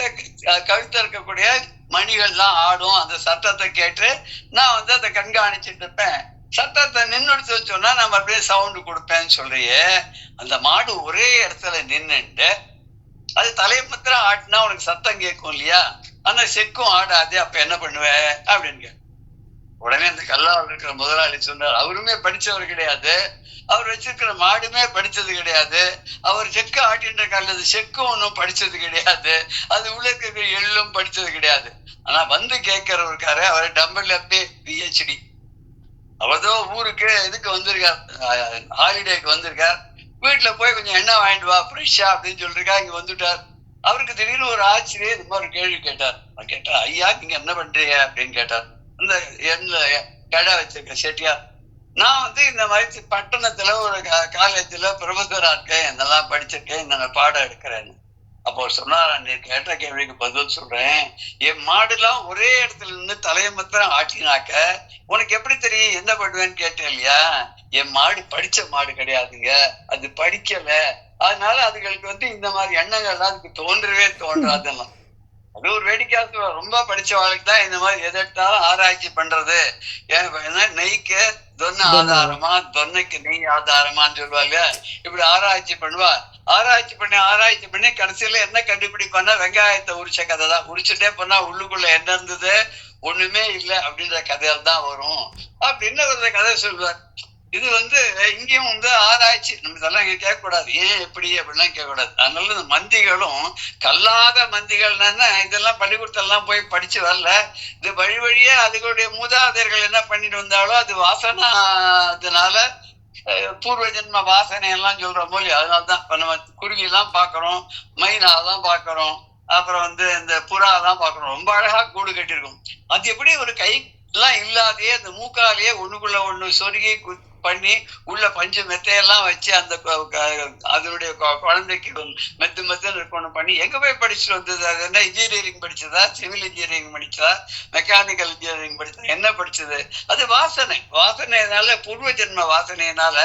கழுத்த இருக்கக்கூடிய மணிகள்லாம் ஆடும், அந்த சத்தத்தை கேட்டு நான் அதை கண்காணிச்சுட்டு இருப்பேன். சத்தத்தை நின்னுடுத்து வச்சோன்னா நம்ம அப்படியே சவுண்டு கொடுப்பேன்னு சொல்றியே, அந்த மாடு ஒரே இடத்துல நின்னுட்டு அது தலையை மாத்திரம் ஆட்டினா உனக்கு சத்தம் கேட்கும் இல்லையா, ஆனா செக்கும் ஆடாது, அப்ப என்ன பண்ணுவ அப்படின்னு. உடனே அந்த கல்லாவில் இருக்கிற முதலாளி சொன்னார், அவருமே படிச்சவர் கிடையாது, அவர் வச்சிருக்கிற மாடுமே படிச்சது கிடையாது, அவர் செக்கு ஆட்டின்ற காலது செக்கும் ஒன்றும் படிச்சது கிடையாது, அது உள்ள இருக்கிற எள்ளும் படிச்சது கிடையாது. ஆனா கேட்கிறவருக்காரு, அவர் டம்பிள் எப்பே PhD, அவதோ ஊருக்கு இதுக்கு வந்திருக்கார், ஹாலிடேக்கு வந்திருக்கார். வீட்டுல போய் கொஞ்சம் எண்ணெய் வாங்கிட்டு வா ஃப்ரெஷ்ஷா அப்படின்னு சொல்லிருக்கா. இங்க வந்துட்டார். அவருக்கு திடீர்னு ஒரு ஆச்சரியம் இது மாதிரி கேள்வி கேட்டார். கேட்டா, ஐயா நீங்க என்ன பண்றீங்க அப்படின்னு கேட்டார். இந்த எண்ணெய் கடை வச்சிருக்க செட்டியார், நான் வந்து இந்த மாதிரி பட்டணத்துல ஒரு காலேஜ்ல ப்ரொஃபஸரா இருக்கேன், என்னெல்லாம் படிச்சிருக்கேன், இந்த பாடம் எடுக்கிறேன்னு. அப்போ சொன்னாரா, நீ கேட்ட கேள்விக்கு பதில் சொல்றேன். என் மாடுலாம் ஒரே இடத்துல நின்று தலையை மாத்திரம் ஆட்டினாக்க உனக்கு எப்படி தெரியும் என்ன பண்ணுவேன்னு கேட்டேன் இல்லையா? என் மாடு படிச்ச மாடு கிடையாதுங்க, அது படிக்கல. அதனால அதுகளுக்கு வந்து இந்த மாதிரி எண்ணங்கள்லாம் அதுக்கு தோன்றவே தோன்றாதெல்லாம். அது ஒரு வேடிக்கையா, ரொம்ப படிச்சவாளுக்கு தான் இந்த மாதிரி எதை எடுத்தாலும் ஆராய்ச்சி பண்றது. நெய்க்கு தொன்னை ஆதாரமா, தொன்னைக்கு நெய் ஆதாரமான்னு சொல்லுவாங்க. இப்படி ஆராய்ச்சி பண்ணுவா. ஆராய்ச்சி பண்ணி கடைசியில என்ன கண்டுபிடிப்பான்னா வெங்காயத்தை உரிச்ச கதை தான். உரிச்சுட்டே போனா உள்ளுக்குள்ள என்ன இருந்தது, ஒண்ணுமே இல்லை அப்படின்ற கதையால் தான் வரும் அப்படின்னு ஒரு கதை சொல்லுவார். இது வந்து இங்கேயும் வந்து ஆராய்ச்சி நம்ம இதெல்லாம் இங்க கேட்கக்கூடாது. ஏன் எப்படி அப்படிலாம் கேட்கக்கூடாது. அதனால இந்த மந்திகளும் கல்லாத மந்திகள்னா இதெல்லாம் பள்ளிக்கூடத்தெல்லாம் போய் படிச்சு வரல. இது வழி வழியே அதுகளுடைய மூதாதையர்கள் என்ன பண்ணிட்டு வந்தாலும் அது வாசனாதனால பூர்வ ஜென்ம வாசனை எல்லாம் சொல்றோம் போலி. அதனால்தான் இப்ப நம்ம குருவி எல்லாம் பாக்குறோம், மைனாதான் பாக்குறோம், அப்புறம் வந்து இந்த புறாதான் பாக்குறோம். ரொம்ப அழகா கூடு கட்டிருக்கும். அது எப்படி ஒரு கை எல்லாம் இல்லாதையே அந்த மூக்காலேயே ஒண்ணுக்குள்ள ஒண்ணு சொருகி பண்ணி உள்ள பஞ்சு மெத்தையெல்லாம் வச்சு அந்த அதனுடைய குழந்தைக்கு மெத்து இருக்கணும் பண்ணி எங்க போய் படிச்சுட்டு வந்தது? அது என்ன இன்ஜினியரிங் படிச்சதா, சிவில் இன்ஜினியரிங் படிச்சதா, மெக்கானிக்கல் இன்ஜினியரிங் படிச்சதா, என்ன படிச்சது? அது வாசனைனால, பூர்வ ஜென்ம வாசனையினால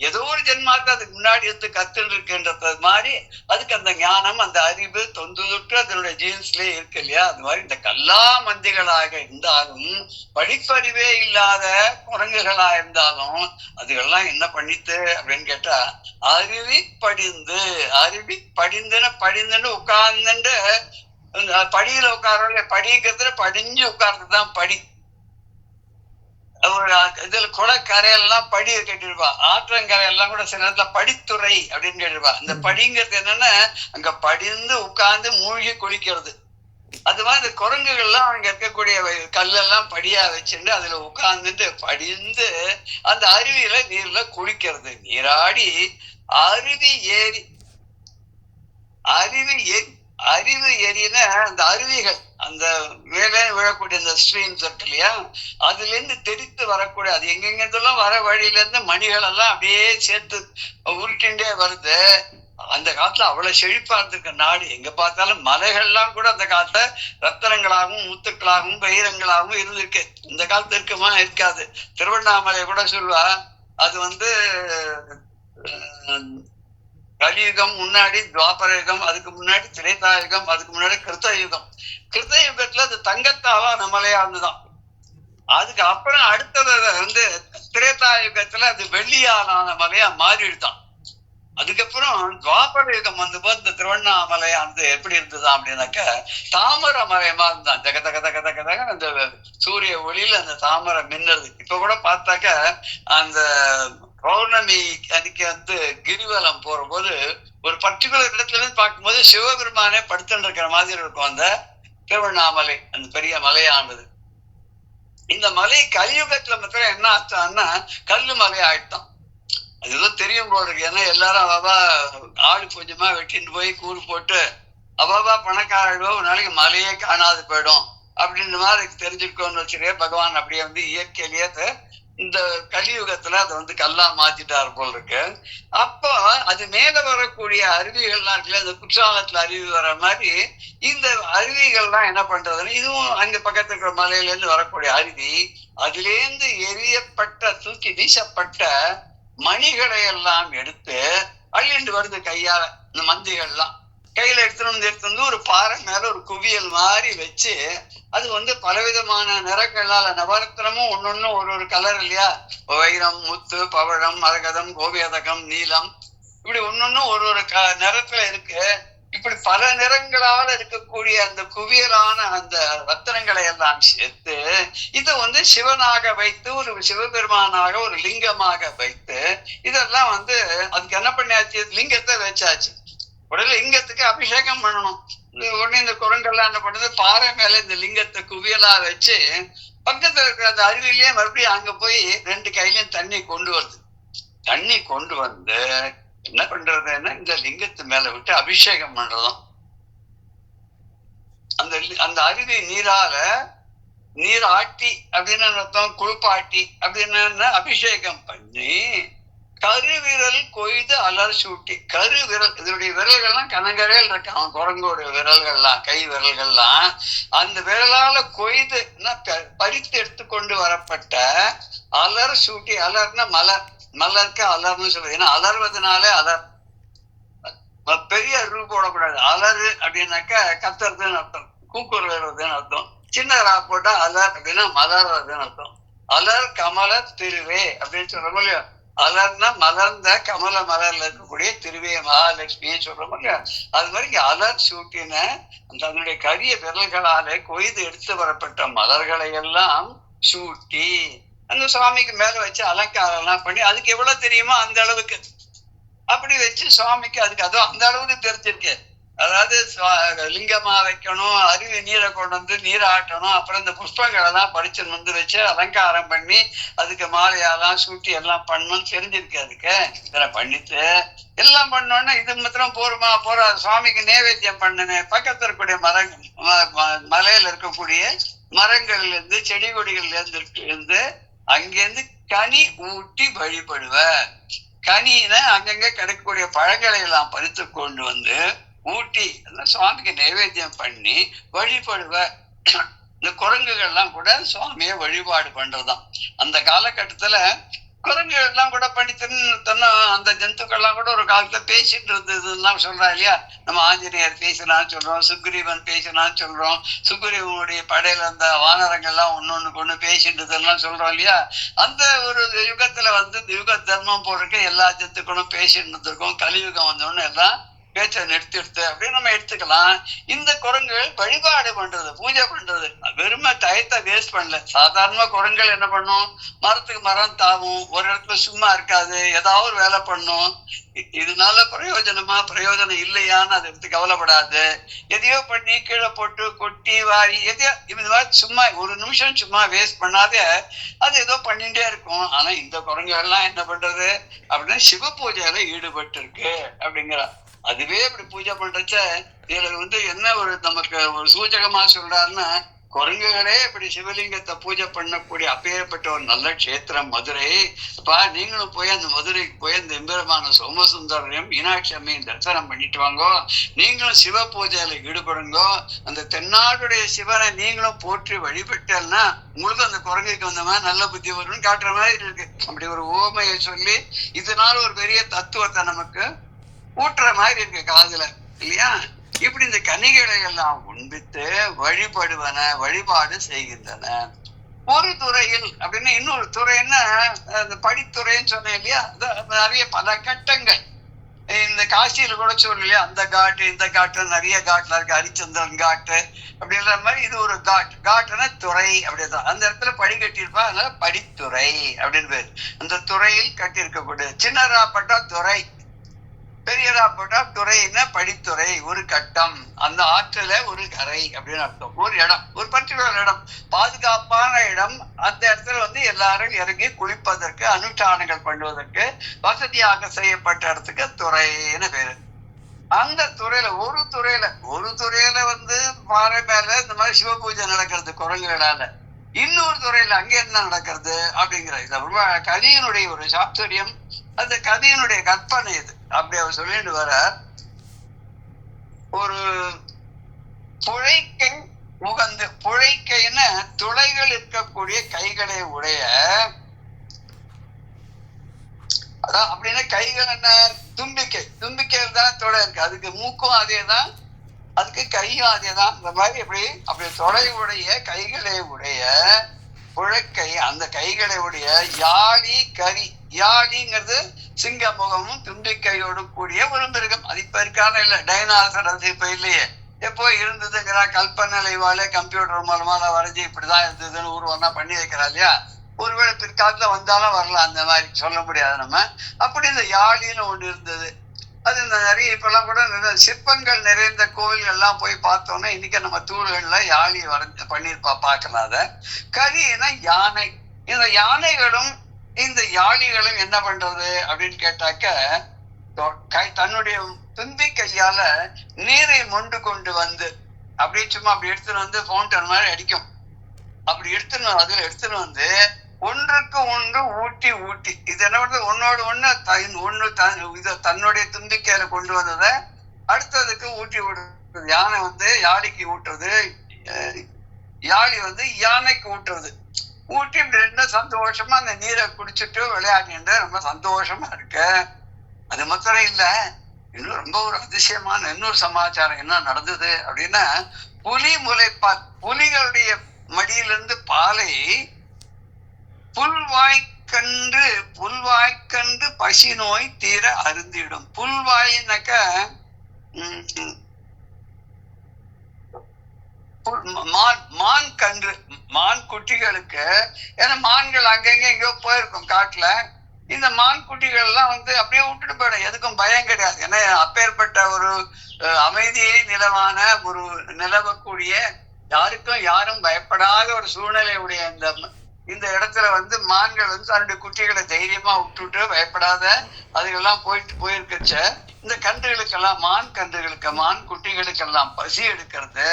ஏதோ ஒரு ஜென்மாக்கு அதுக்கு முன்னாடி இருந்து கத்துன்னு இருக்குன்றது மாதிரி அதுக்கு அந்த ஞானம், அந்த அறிவு தொன்று அதனுடைய ஜீன்ஸ்லயே இருக்கு இல்லையா? அது மாதிரி இந்த கல்லா மந்திகளாக இருந்தாலும், படிப்பறிவே இல்லாத குரங்குகளா இருந்தாலும் அதுகெல்லாம் என்ன பண்ணித்து அப்படின்னு கேட்டா, அருவி படிந்துன்னு உட்கார்ந்துட்டு படியில உட்கார, படிக்கிறதுல படிஞ்சு உட்கார்றதுதான் படி. ஒரு இதுல குளக்கரையெல்லாம் படி கட்டிருப்பா, ஆற்றங்கரையெல்லாம் கூட சில நேரத்துல படித்துறை அப்படின்னு கேட்டிருப்பா. அந்த படிங்கிறது என்னன்னா அங்க படிந்து உட்கார்ந்து மூழ்கி குளிக்கிறது. அது மாதிரி இந்த குரங்குகள்லாம் அங்க இருக்கக்கூடிய கல்லெல்லாம் படியா வச்சுட்டு அதுல உட்கார்ந்துட்டு படிந்து அந்த அருவியில நீர்ல குளிக்கிறது. நீராடி அறிவு ஏரினா அந்த அருவிகள், அந்த மேலே விழக்கூடிய அந்த ஸ்ட்ரீம்ஸ் இருக்கு இல்லையா, அதுல இருந்து தெரித்து வரக்கூடிய, அது எங்கெங்கெல்லாம் வர வழியில இருந்து மணிகள் எல்லாம் அப்படியே சேர்த்து உருட்டின்றே வருது. அந்த காலத்துல அவ்வளவு செழிப்பா இருந்திருக்க நாடு. எங்க பார்த்தாலும் மலைகள்லாம் கூட அந்த காலத்துல ரத்தனங்களாகவும் முத்துக்களாகவும் வைரங்களாகவும் இருந்திருக்கு. இந்த காலத்துல இருக்குமா? இருக்காது. திருவண்ணாமலை கூட சொல்லுவா, அது வந்து கலியுகம் முன்னாடி துவாபர யுகம், அதுக்கு முன்னாடி திரேதாயுகம், அதுக்கு முன்னாடி கிருத்தயுகத்துல அது தங்கத்தாலான மலையா இருந்துதான். அதுக்கு அப்புறம் அடுத்தது வந்து திரேதாயுகத்துல அது வெள்ளியாலான மலையா மாறிடுதான். அதுக்கப்புறம் துவாபர யுகம் வந்தபோது இந்த திருவண்ணாமலையானது எப்படி இருந்ததா அப்படின்னாக்க தாமரை மலையமா இருந்தான். ஜக தக தக தக தக அந்த சூரிய ஒளியில அந்த தாமரை மின்னது. இப்ப கூட பார்த்தாக்க அந்த பௌர்ணமி அன்னைக்கு வந்து கிரிவலம் போற போது ஒரு பர்டிகுலர் இடத்துல இருந்து பார்க்கும்போது சிவபெருமானே படுத்துட்டு இருக்கிற மாதிரி இருக்கும் அந்த திருவண்ணாமலை, அந்த பெரிய மலையானது. இந்த மலை கலியுகத்துல மாத்திரம் என்ன ஆச்சான்னா கல்லு மலை ஆயிட்டான். அது ஏதோ தெரியும் போல இருக்கு. ஏன்னா எல்லாரும் அவாவா ஆடு கொஞ்சமா வெட்டிட்டு போய் கூறு போட்டு அவாவா பணக்காரோ ஒரு நாளைக்கு மலையே காணாது போயிடும் அப்படின்ற மாதிரி தெரிஞ்சிருக்கோன்னு வச்சுருக்கே. பகவான் அப்படியே வந்து இயற்கையிலேயே இந்த கலியுகத்துல அதை வந்து கல்லா மாத்திட்டாரு போல் இருக்கு. அப்போ அது மேல வரக்கூடிய அருவிகள்லாம் இருக்குல்ல, இந்த குற்றாலத்துல அருவி வர மாதிரி இந்த அருவிகள்லாம் என்ன பண்றதுன்னு, இதுவும் அங்க பக்கத்துல இருக்கிற மலையில இருந்து வரக்கூடிய அருவி, அதுலேருந்து எரியப்பட்ட தூக்கி வீசப்பட்ட மணிகளை எல்லாம் எடுத்து அள்ளிண்டு வருது கையால. இந்த மந்திகள்லாம் கையில எடுத்துட்டு வந்து ஒரு பாறை மேல ஒரு குவியல் மாதிரி வச்சு, அது வந்து பலவிதமான நிறங்களால, நவரத்னமும் ஒன்னொன்னு ஒரு கலர் இல்லையா, வைரம், முத்து, பவழம், மரகதம், கோபியதகம், நீலம், இப்படி ஒன்னொன்னு ஒரு நிறத்துல இருக்கு. இப்படி பல நிறங்களால இருக்கக்கூடிய அந்த குவியலான அந்த ரத்தனங்களை எல்லாம் சேர்த்து இதை வந்து சிவனாக வைத்து, ஒரு சிவபெருமானாக ஒரு லிங்கமாக வைத்து, இதெல்லாம் வந்து அதுக்கு என்ன பண்ணியாச்சு, லிங்கத்தை வச்சாச்சு. உடனே லிங்கத்துக்கு அபிஷேகம் பண்ணணும். உடனே இந்த குரங்கெல்லாம் என்ன பண்ணுது, பாறை மேல இந்த லிங்கத்தை குவியலா வச்சு பக்கத்துல இருக்கிற அந்த அருவியிலேயே மறுபடியும் அங்க போய் 2 கையிலயும் தண்ணி கொண்டு வருது. தண்ணி கொண்டு வந்து என்ன பண்றதுன்னா இந்த லிங்கத்து மேல விட்டு அபிஷேகம் பண்றதும். அந்த அந்த அருவி நீரால நீர் ஆட்டி அப்படின்னு அர்த்தம், குளிப்பாட்டி அப்படின்னு அபிஷேகம் பண்ணி கருவிரல் கொய்து அலர் சூட்டி. கருவிரல், இதனுடைய விரல்கள்லாம் கனகரையில் இருக்கு. அவன் குரங்கோட விரல்கள்லாம், கை விரல்கள்லாம் அந்த விரலால கொய்து பறித்து எடுத்துக்கொண்டு வரப்பட்ட அலர் சூட்டி. அலர்னா மலர், மலருக்கு அலர்னு சொல்றது. ஏன்னா அலர்வதனாலே அலர், பெரிய ரூ போடக்கூடாது. அலறு அப்படின்னாக்க கத்துறதுன்னு அர்த்தம், கூக்குர் வருவதுன்னு அர்த்தம். சின்ன ரா போட்டா அலர் அப்படின்னா மலர்றதுன்னு அர்த்தம். அலர் கமல திருவே அப்படின்னு சொல்றோம் இல்லையா. அலர்னா மலர்ந்த கமல மலர்ல இருக்கக்கூடிய திருவே மகாலட்சுமியை சொல்றோம் இல்லையா. அது மாதிரி இங்க அலர் சூட்டின தன்னுடைய கரிய விரல்களாலே கொய்து எடுத்து வரப்பட்ட மலர்களை எல்லாம் சூட்டி அந்த சுவாமிக்கு மேல வச்சு அலங்காரம் எல்லாம் பண்ணி, அதுக்கு எவ்வளவு தெரியுமோ அந்த அளவுக்கு அப்படி வச்சு சுவாமிக்கு அதுக்கு அதுவும் அந்த அளவுக்கு தெரிஞ்சிருக்கு. அதாவது லிங்கமா வைக்கணும், அருவி நீரை கொண்டு வந்து நீரை ஆட்டணும், அப்புறம் இந்த புஷ்பங்கள் எல்லாம் படிச்சு வந்து வச்சு அலங்காரம் பண்ணி அதுக்கு மாலையெல்லாம் சூட்டி எல்லாம் பண்ணணும் தெரிஞ்சிருக்கு. அதுக்கு இதெல்லாம் பண்ணிட்டு எல்லாம் பண்ணோன்னா இது மாத்திரம் போருமா போறாது. சுவாமிக்கு நைவேத்தியம் பண்ணணும். பக்கத்துல இருக்கக்கூடிய மலையில இருக்கக்கூடிய மரங்கள்ல இருந்து செடி கொடிகள்ல இருந்து அங்கிருந்து கனி ஊட்டி வழிபடுவ. கனியில அங்கங்க கிடைக்கக்கூடிய பழங்களை எல்லாம் பறித்து கொண்டு வந்து ஊட்டி சுவாமிக்கு நைவேத்தியம் பண்ணி வழிபடுவ. இந்த குரங்குகள்லாம் கூட சுவாமியை வழிபாடு பண்றதுதான். அந்த காலகட்டத்துல குரங்குகள் எல்லாம் கூட பண்ணி அந்த ஜந்துக்கள்லாம் கூட ஒரு காலத்துல பேசிட்டு இருந்ததுலாம் சொல்றா இல்லையா. நம்ம ஆஞ்சநேயர் பேசினான்னு சொல்றோம், சுக்ரீவன் பேசினான்னு சொல்றோம், சுக்ரீவனுடைய படையில அந்த வானரங்கள்லாம் ஒன்னொன்னுக்கு ஒண்ணு பேசிட்டு சொல்றோம் இல்லையா. அந்த ஒரு யுகத்துல வந்து யுக தர்மம் போட்டிருக்க எல்லா ஜந்துக்களும் பேசிட்டு இருந்திருக்கோம். கலியுகம் வந்தோன்னு எல்லாம் பேச்சை நிறுத்திடுத்து அப்படின்னு நம்ம எடுத்துக்கலாம். இந்த குரங்குகள் வழிபாடு பண்றது, பூஜை பண்றது, வெறுமை டயத்தை வேஸ்ட் பண்ணல. சாதாரணமா குரங்குகள் என்ன பண்ணும், மரத்துக்கு மரம் தாவும், ஒரு இடத்துல சும்மா இருக்காது, ஏதாவது ஒரு வேலை பண்ணும். இதனால பிரயோஜனமா பிரயோஜனம் இல்லையான்னு அதை எடுத்து கவலைப்படாது. எதையோ பண்ணி கீழே போட்டு கொட்டி வாரி எதையோ இந்த மாதிரி சும்மா ஒரு நிமிஷம் சும்மா வேஸ்ட் பண்ணாத அது ஏதோ பண்ணிட்டே இருக்கும். ஆனா இந்த குரங்குகள் எல்லாம் என்ன பண்றது அப்படின்னா சிவ பூஜையில ஈடுபட்டு இருக்கு அப்படிங்கிற. அதுவே இப்படி பூஜை பண்றச்ச இதுல வந்து என்ன ஒரு நமக்கு ஒரு சூச்சகமா சொல்றாருன்னா, குரங்குகளே இப்படி சிவலிங்கத்தை பூஜை பண்ணக்கூடிய அப்பேற்பட்ட ஒரு நல்ல கஷேத்திரம் மதுரை. அப்ப நீங்களும் போய் அந்த மதுரைக்கு போய் அந்த எம்பெருமான சோமசுந்தரையும் மீனாட்சி அம்மையும் தரிசனம் பண்ணிட்டு வாங்கோ. நீங்களும் சிவ பூஜையில ஈடுபடுங்கோ. அந்த தென்னாடுடைய சிவனை நீங்களும் போற்றி வழிபட்டல்னா உங்களுக்கு அந்த குரங்குக்கு வந்த மாதிரி நல்ல புத்தி வரும்னு காட்டுற மாதிரி இருக்கு. அப்படி ஒரு ஓமையை சொல்லி இதனால ஒரு பெரிய தத்துவத்தை நமக்கு ஊட்டுற மாதிரி இருக்கு காதுல இல்லையா. இப்படி இந்த கனிகளை எல்லாம் உண்பித்து வழிபடுவன, வழிபாடு செய்கின்றன. ஒரு துறையில் அப்படின்னு இன்னொரு துறைன்னா இந்த படித்துறைன்னு சொன்னேன் இல்லையா. நிறைய பல கட்டங்கள் இந்த காசியில கூட சொல்லலையா, அந்த காட்டு இந்த காட்டு நிறைய காட்டுல இருக்கு. ஹரிச்சந்திரன் காட்டு அப்படின்ற மாதிரி இது ஒரு காட். காட்டுன்னா துறை அப்படிதான். அந்த இடத்துல படி கட்டியிருப்பா, அதனால படித்துறை அப்படின்னு பேரு. அந்த துறையில் கட்டி இருக்கக்கூடிய சின்னராப்பட்டா துறை, பெரியரா போட்டா துறைன்னா படித்துறை, ஒரு கட்டம், அந்த ஆற்றுல ஒரு கரை அப்படின்னு அர்த்தம். ஒரு இடம், ஒரு பர்டிகுலர் இடம், பாதுகாப்பான இடம். அந்த இடத்துல வந்து எல்லாரும் இறங்கி குளிப்பதற்கு, அனுஷ்டானங்கள் பண்ணுவதற்கு வசதியாக செய்யப்பட்ட இடத்துக்கு துறைன்னு பேரு. அந்த துறையில ஒரு துறையில வந்து பாறை மேல இந்த மாதிரி சிவ பூஜை நடக்கிறது குரங்குகளால. இன்னொரு துறையில அங்க என்ன நடக்கிறது அப்படிங்கிற இது கதையினுடைய ஒரு சாப்தரியம், அந்த கதையினுடைய கற்பனை இது. அப்படி அவர் சொல்லிட்டு வர ஒரு புழைக்கை உகந்து, புழைக்கைன்னு துளைகள் இருக்கக்கூடிய கைகளை உடைய, அதான் அப்படின்னா கைகள் என்ன தும்பிக்கை, தும்பிக்கையில் தான் துளை இருக்கு. அதுக்கு மூக்கும் அதேதான், அதுக்கு கையும் அதேதான். இந்த மாதிரி அப்படி தொலை உடைய கைகளை உடைய புழைக்கை, அந்த கைகளை உடைய யாழி கரி. யாழிங்கிறது சிங்க முகமும் தும்பிக்கையோடு கூடிய ஒரு மிருகம். அது இப்ப இருக்கான இல்ல, டைனாசர் அது இப்ப இல்லையே, எப்போ இருந்ததுங்கிற கல்பனை வாழை கம்ப்யூட்டர் மூலமா வரைஞ்சி இப்படிதான் இருந்ததுன்னு உருவம்னா பண்ணி வைக்கிறா இல்லையா. ஒருவேளை பிற்காலத்துல வந்தாலும் வரலாம், அந்த மாதிரி சொல்ல முடியாது நம்ம. அப்படி இந்த யாழின்னு ஒண்ணு இருந்தது. அது நிறைய இப்பெல்லாம் கூட சிற்பங்கள் நிறைந்த கோவில்கள் எல்லாம் போய் பார்த்தோம்னா இன்னைக்கு நம்ம தூள்கள்ல யாழி வரைஞ்சு பண்ணிருப்பா பார்க்கலாம். அத கரினா யானை. இந்த யானைகளும் இந்த யாழிகளும் என்ன பண்றது அப்படின்னு கேட்டாக்க, தன்னுடைய தும்பி கையால நீரை மொண்டு கொண்டு வந்து அப்படியே சும்மா அப்படி எடுத்துன்னு வந்து ஃபவுண்டன் மாதிரி அடிக்கும். அப்படி அதுல எடுத்துன்னு வந்து ஒன்றுக்கு ஒன்று ஊட்டி ஊட்டி இது என்ன பண்றது, ஒன்னோடு ஒண்ணு தன்னுடைய தும்பிக்கையில கொண்டு வந்தத அடுத்ததுக்கு ஊட்டி விடுறது. யானை வந்து யாழிக்கு ஊட்டுறது, யாழி வந்து யானைக்கு ஊட்டுறது. ஊட்டி ரெண்டு சந்தோஷமா அந்த நீரை குடிச்சிட்டு விளையாடிட்டு ரொம்ப சந்தோஷமா இருக்கு. அது மாத்திரம் இல்ல, இன்னும் ரொம்ப ஒரு அதிசயமான இன்னொரு சமாச்சாரம் என்ன நடந்தது அப்படின்னா, புலிமுலைப்பால், புலிகளுடைய மடியிலிருந்து பாலை புல்வாய்க்கன்று பசி நோய் தீர அருந்திடும். புல்வாயினாக்க மான் கன்று, மான் குட்டிகளுக்கு. ஏன்னா மான்கள் அங்கங்க எங்கேயோ போயிருக்கும் காட்டுல. இந்த மான் குட்டிகள் எல்லாம் வந்து அப்படியே விட்டுட்டு போயிடும், எதுக்கும் பயம் கிடையாது. ஏன்னா அப்பேற்பட்ட ஒரு அமைதியை நிலவக்கூடிய யாருக்கும் யாரும் பயப்படாத ஒரு சூழ்நிலை உடைய இந்த இடத்துல வந்து மான்கள் வந்து தன்னுடைய குட்டிகளை தைரியமா விட்டுட்டு பயப்படாத அதுக்கெல்லாம் போயிருக்கச்ச இந்த கன்றுகளுக்கெல்லாம், மான் குட்டிகளுக்கெல்லாம் பசி எடுக்கிறது,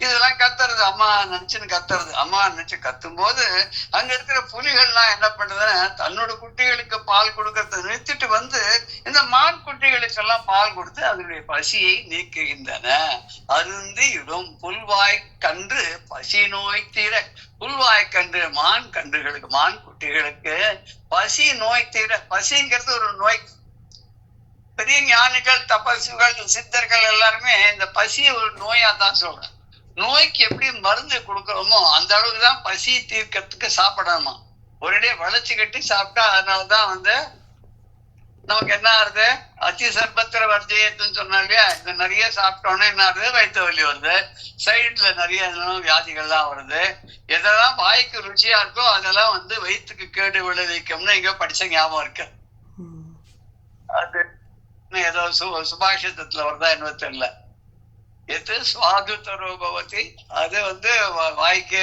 இதெல்லாம் கத்துறது, அம்மா நினைச்சுன்னு கத்துறது. அம்மா நினைச்சு கத்தும் போது அங்க இருக்கிற புலிகள்லாம் என்ன பண்ணுதுன்னா தன்னோட குட்டிகளுக்கு பால் கொடுக்கறத நிறுத்திட்டு வந்து இந்த மான் குட்டிகளுக்கெல்லாம் பால் கொடுத்து அதனுடைய பசியை நீக்குகின்றன. அருந்தி இடும் புல்வாய் கன்று பசி நோய் தீர. புல்வாய்க்கன்று மான் கன்றுகளுக்கு, மான் குட்டிகளுக்கு பசி நோய் தீர. பசிங்கிறது ஒரு நோய். பெரிய ஞானிகள், தபசுகள், சித்தர்கள் எல்லாருமே இந்த பசியை ஒரு நோயா தான் சொல்றேன். நோய்க்கு எப்படி மருந்து கொடுக்கறோமோ அந்த அளவுக்கு தான் பசி தீர்க்கறதுக்கு சாப்பிடணுமா. ஒரேடியே வளைச்சு கட்டி சாப்பிட்டா அதனாலதான் வந்து நமக்கு என்ன ஆகுது, அச்சி சர்பத்திர வர்ஜயத்துன்னு சொன்னா இல்லையா, இந்த நிறைய சாப்பிட்டோன்னே என்ன ஆகுது, வயிற்று வலி வருது, சைடுல நிறைய வியாதிகள்லாம் வருது. எதெல்லாம் வாய்க்கு ருச்சியா இருக்கோ அதெல்லாம் வந்து வயிற்றுக்கு கேடு விளைவிக்கும்னு எங்கேயோ படிச்ச ஞாபகம் இருக்கு. அது ஏதோ சுபாஷிதத்துல வருதா என்ன தெரியல. எது சுவாது தரோபவதி, அது வந்து வாய்க்கு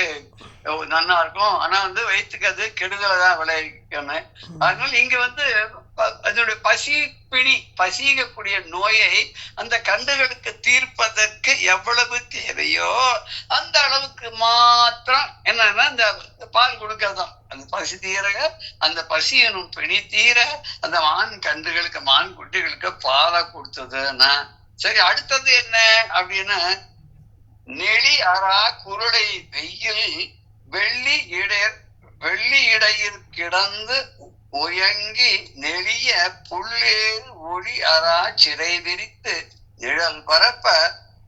நல்லா இருக்கும், ஆனா வந்து வயிற்றுக்கு அது கெடுதலை தான் விளைவிக்கணும். அதனால இங்க வந்து அதனுடைய பசிக்கக்கூடிய நோயை அந்த கன்றுகளுக்கு தீர்ப்பதற்கு எவ்வளவு தேவையோ அந்த அளவுக்கு மாத்திரம் என்னன்னா இந்த பால் கொடுக்கறதும். அந்த பசி தீர, அந்த பசியனும் பிணி தீர அந்த மான் கன்றுகளுக்கு, மான் குட்டிகளுக்கு பாலை கொடுத்ததுன்னா சரி. அடுத்தது என்ன அப்படின்னா, நெளி அரா குருளை வெயில் வெள்ளி இடையில் கிடந்து உயங்கி நெளிய புள்ளேறு ஒளி அரா சிறை விரித்து நிழல் பரப்ப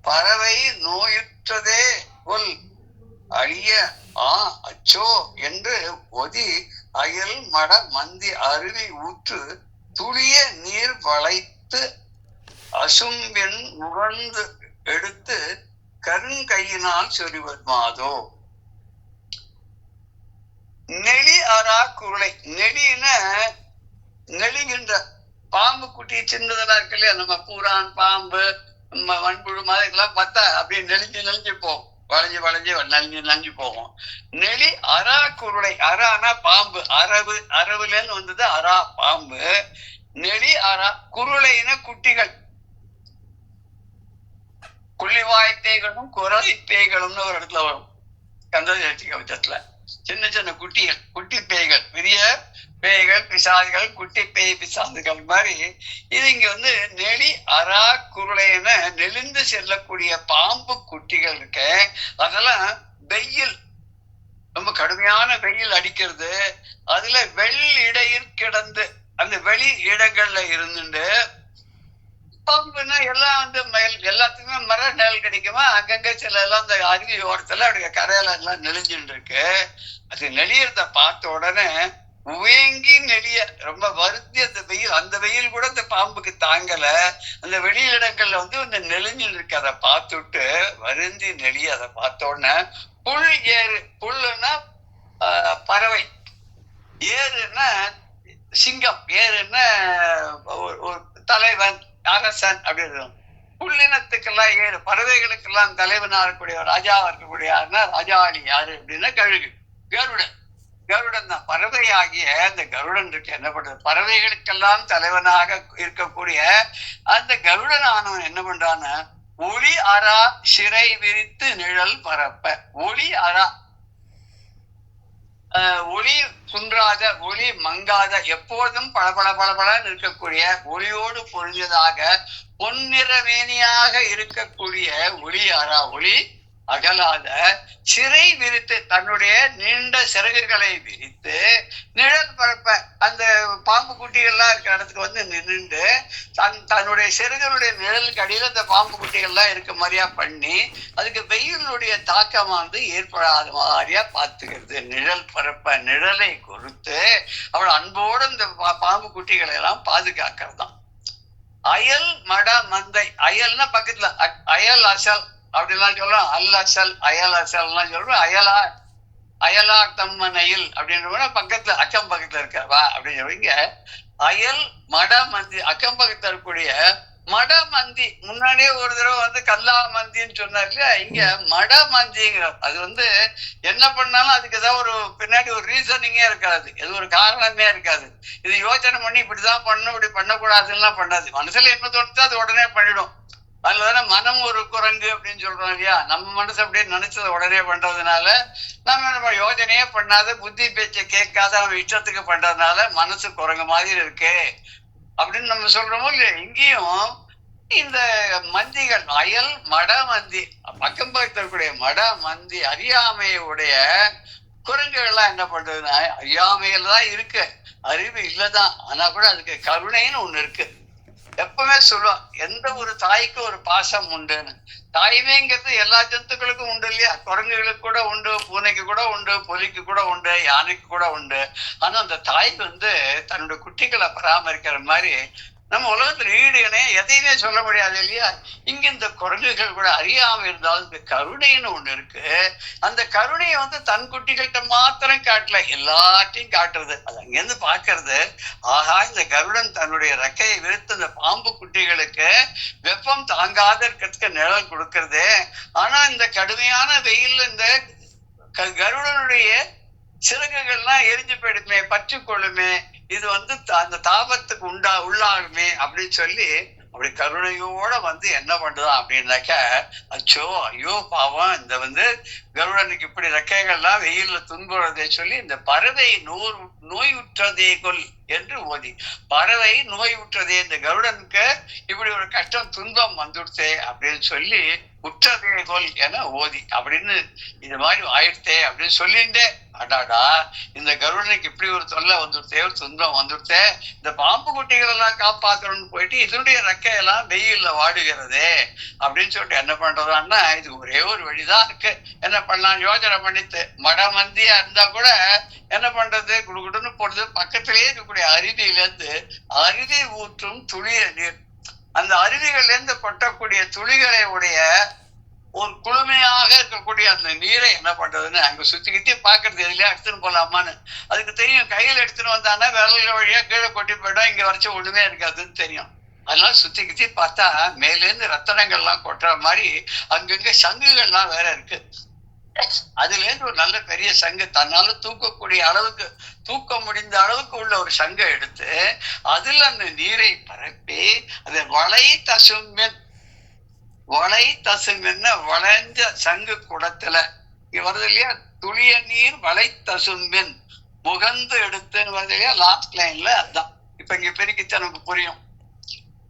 பறவை நோயுற்றதே கொல் அழிய அச்சோ என்று ஒதி அயல் மட மந்தி அருவி ஊற்று துளிய நீர் வளைத்து அசும்பின் முகந்து எடுத்து கருங்கையினால் சொறிவதுமாதோ. நெளி அரா குருளை, நெளிகின்ற பாம்பு குட்டி சின்னதெல்லாம் இருக்கு இல்லையா, நம்ம பூரான் பாம்பு மண்புழு மாதிரிலாம் பார்த்தா அப்படியே நெளிஞ்சு போகும், வளைஞ்சு போகும். நெளி அரா குருளை, அரானா பாம்பு, அரவுலன்னு வந்தது அரா பாம்பு. நெளி அரா குருளைன குட்டிகள், குள்ளிவாய் பேய்களும் குரலை பேய்களும்னு ஒரு இடத்துல வரும் கந்தசஷ்டி கவசத்துல. சின்ன சின்ன குட்டிகள், குட்டி பேய்கள், பெரிய பேய்கள் பிசாதுகள், குட்டி பேய் பிசாதுகள் மாதிரி. இது இங்க வந்து நெளி அரா குருளைன நெளிந்து செல்லக்கூடிய பாம்பு குட்டிகள் இருக்க. அதெல்லாம் வெயில், ரொம்ப கடுமையான வெயில் அடிக்கிறது. அதுல இடையில் கிடந்து, அந்த வெளி இடங்கள்ல இருந்துட்டு பாம்புன்னா எல்லாம் வந்து எல்லாத்துக்குமே மர நிழல் கிடைக்குமா, அங்கங்க சில எல்லாம் அந்த அருவி ஓரத்துல அப்படியே கரையில எல்லாம் நெளிஞ்சுட்டு இருக்கு. அது நெளியறத பார்த்த உடனே உயங்கி நெளிய, ரொம்ப வருத்தி அந்த வெயில் கூட அந்த பாம்புக்கு தாங்கல. அந்த வெளியிடங்கள்ல வந்து இந்த நெளிஞ்சு இருக்கு, அதை பார்த்துட்டு வருந்தி நெளிய. அதை பார்த்த உடனே புல் ஏறு, புல்லுன்னா பறவை, ஏறுன்னா சிங்கம், ஏறுன்னா ஒரு தலைவன், யார அரசன் அப்படின்னு. புள்ளினத்துக்கெல்லாம் 7 பறவைகளுக்கெல்லாம் தலைவனா இருக்கக்கூடிய ராஜாவா இருக்கக்கூடிய ராஜாளி யாரு அப்படின்னா கழுகு, கருடன். கருடன் தான் பறவை ஆகிய அந்த கருடன் இருக்கு. என்ன பண்றது, பறவைகளுக்கெல்லாம் தலைவனாக இருக்கக்கூடிய அந்த கருடன் ஆனவன் என்ன பண்றான்னு, ஒளி அரா சிறை விரித்து நிழல் பரப்ப. ஒளி அரா, ஒளி குன்றாத, ஒளி மங்காத, எப்போதும் பளபளன்னு இருக்கக்கூடிய, ஒளியோடு பொருந்ததாக பொன்னிறமேனியாக இருக்கக்கூடிய ஒளி அரா, ஒளி அகலாத, சிறை விரித்து தன்னுடைய நீண்ட சிறகுகளை விரித்து நிழல் பரப்ப, அந்த பாம்பு குட்டிகள்லாம் இருக்கிற இடத்துக்கு வந்து நின்று தன்னுடைய சிறகுடைய நிழலுக்கு அடியில் அந்த பாம்பு குட்டிகள்லாம் இருக்க மாதிரியா பண்ணி அதுக்கு வெயிலுடைய தாக்கம் வந்து ஏற்படாத மாதிரியா பார்த்துக்கிறது. நிழல் பரப்ப, நிழலை கொடுத்து அவள் அன்போடு இந்த பாம்பு குட்டிகளை எல்லாம் பாதுகாக்கிறது தான். அயல் மட மந்தை, அயல்னா பக்கத்துல, அயல் அசல் அப்படின்லாம் சொல்றோம். அல் அசல், அயல் அசல்லாம் சொல்றோம். அயலா தம்மனையில் அப்படின்ற பக்கத்துல, அக்கம் பக்கத்துல இருக்கவா அப்படின்னு சொல்றீங்க. அயல் மட மந்தி, அக்கம் பக்கத்துல இருக்கக்கூடிய மட மந்தி. முன்னாடியே ஒரு தடவை வந்து கல்லா மந்தின்னு சொன்னார் இல்லையா, இங்க மட மந்திங்கிற. அது வந்து என்ன பண்ணாலும் அதுக்கு ஏதாவது ஒரு பின்னாடி ஒரு ரீசனிங்கே இருக்காது, எது ஒரு காரணமே இருக்காது. இது யோசனை பண்ணி இப்படிதான் பண்ணணும், இப்படி பண்ணக்கூடாதுன்னா பண்ணாது. மனசுல என்ன தோணுதோ அது உடனே பண்ணிடும். அதுலதானே மனம் ஒரு குரங்கு அப்படின்னு சொல்றோம் இல்லையா. நம்ம மனசு அப்படியே நினைச்சதை உடனே பண்றதுனால நம்ம யோஜனையே பண்ணாத, புத்தி பேச்சை கேட்காத, நம்ம இஷ்டத்துக்கு பண்றதுனால மனசு குரங்கு மாதிரி இருக்கு அப்படின்னு நம்ம சொல்றோமோ இல்லையா. இங்கேயும் இந்த மந்திகள், அயல் மட மந்தி, பக்கம் பக்கத்திற்குரிய மட மந்தி, அறியாமையுடைய குரங்குகள்லாம் என்ன பண்றதுன்னா, அறியாமையில தான் இருக்கு, அறிவு இல்லதான். ஆனா கூட அதுக்கு கருணைன்னு ஒண்ணு இருக்கு. எப்பவுமே சொல்லுவோம், எந்த ஒரு தாய்க்கு ஒரு பாசம் உண்டுன்னு. தாய்மைங்கிறது எல்லா ஜந்துக்களுக்கும் உண்டு இல்லையா. குரங்குகளுக்கு கூட உண்டு, பூனைக்கு கூட உண்டு, புலிக்கு கூட உண்டு, யானைக்கு கூட உண்டு. ஆனா அந்த தாய் வந்து தன்னுடைய குட்டிகளை பராமரிக்கிற மாதிரி நம்ம உலகத்துல ஈடு இணைய எதையுமே சொல்ல முடியாது இல்லையா. இங்க இந்த குரங்குகள் கூட அறியாம இருந்தாலும் இந்த கருணைன்னு ஒண்ணு இருக்கு. அந்த கருணையை வந்து தன் குட்டிகள்கிட்ட மாத்திரம் காட்டல, எல்லாத்தையும் காட்டுறது. அது அங்கிருந்து பாக்குறது, ஆஹா இந்த கருடன் தன்னுடைய ரெக்கையை விரித்து இந்த பாம்பு குட்டிகளுக்கு வெப்பம் தாங்காத இருக்கிறதுக்கு நிழல் கொடுக்கறது. ஆனா இந்த கடுமையான வெயில் இந்த கருடனுடைய சிறகுகள்லாம் எரிஞ்சு போயிடுமே, பற்றி கொள்ளுமே, இது வந்து அந்த தாபத்துக்கு உள்ளாகுமே அப்படின்னு சொல்லி அப்படி கருணையோட வந்து என்ன பண்றதா அப்படின்னாக்க, அச்சோ ஐயோ பாவம், இந்த வந்து கருடனுக்கு இப்படி ரெக்கைகள்லாம் வெயில்ல துன்புறதை சொல்லி இந்த பறவை நோயுற்றதே கொல் என்று ஓதி. பறவை நோயுற்றதே, இந்த கருடனுக்கு இப்படி ஒரு கஷ்டம் துன்பம் வந்துடுத்தே அப்படின்னு சொல்லி உற்றதே கொல் என ஓதி அப்படின்னு இது மாதிரி ஆயிடுத்தே அப்படின்னு சொல்லிட்டே, அடாடா இந்த கருடனுக்கு இப்படி ஒரு தொல்லை வந்துடுத்தே, ஒரு துன்பம் வந்துடுத்தே, இந்த பாம்பு குட்டிகள் எல்லாம் காப்பாற்றணும்னு போயிட்டு இதனுடைய ரெக்கையெல்லாம் வெயில்ல வாடுகிறதே அப்படின்னு சொல்லிட்டு என்ன பண்றதான்னா, இது ஒரே ஒரு வழிதான் இருக்கு. என்ன பண்ணலாம் யோசனை பண்ணிட்டு, மட மந்தியா இருந்தா கூட என்ன பண்றது, குடுகுடுன்னு போடுறது. பக்கத்திலேயே இருக்கக்கூடிய அருவியில இருந்து அருவி ஊற்றும் துளிய நீர், அந்த அருவிகள்ல இருந்து கொட்டக்கூடிய துளிகளை உடைய ஒரு குளுமையாக இருக்கக்கூடிய அந்த நீரை என்ன பண்றதுன்னு அங்க சுத்திக்கிட்டே பாக்குறது, எதுலயா எடுத்துன்னு போலாமான்னு. அதுக்கு தெரியும், கையில எடுத்துன்னு வந்தானா விரல்ல வழியா கீழே கொட்டி போயிடும், இங்க வரைச்ச ஒண்ணுமே இருக்காதுன்னு தெரியும். அதனால சுத்திக்கிட்டே பார்த்தா மேலேருந்து ரத்தனங்கள்லாம் கொட்டுற மாதிரி அங்கங்க சங்குகள்லாம் வேற இருக்கு. அதுல இருந்து ஒரு நல்ல பெரிய சங்கு, தன்னால தூக்கக்கூடிய அளவுக்கு, தூக்க முடிந்த அளவுக்கு உள்ள ஒரு சங்கை எடுத்து அதுல அந்த நீரை பரப்பி அதை வளை தசும்பின், வளை தசும்பின்னா வளைஞ்ச சங்கு குடத்துல வருது இல்லையா, துளிய நீர் வளை தசும்பின் முகந்து எடுத்துன்னு வருது இல்லையா, லாஸ்ட் லைன்ல அதுதான். இப்ப இங்க பெருக்கிச்சா நமக்கு புரியும்.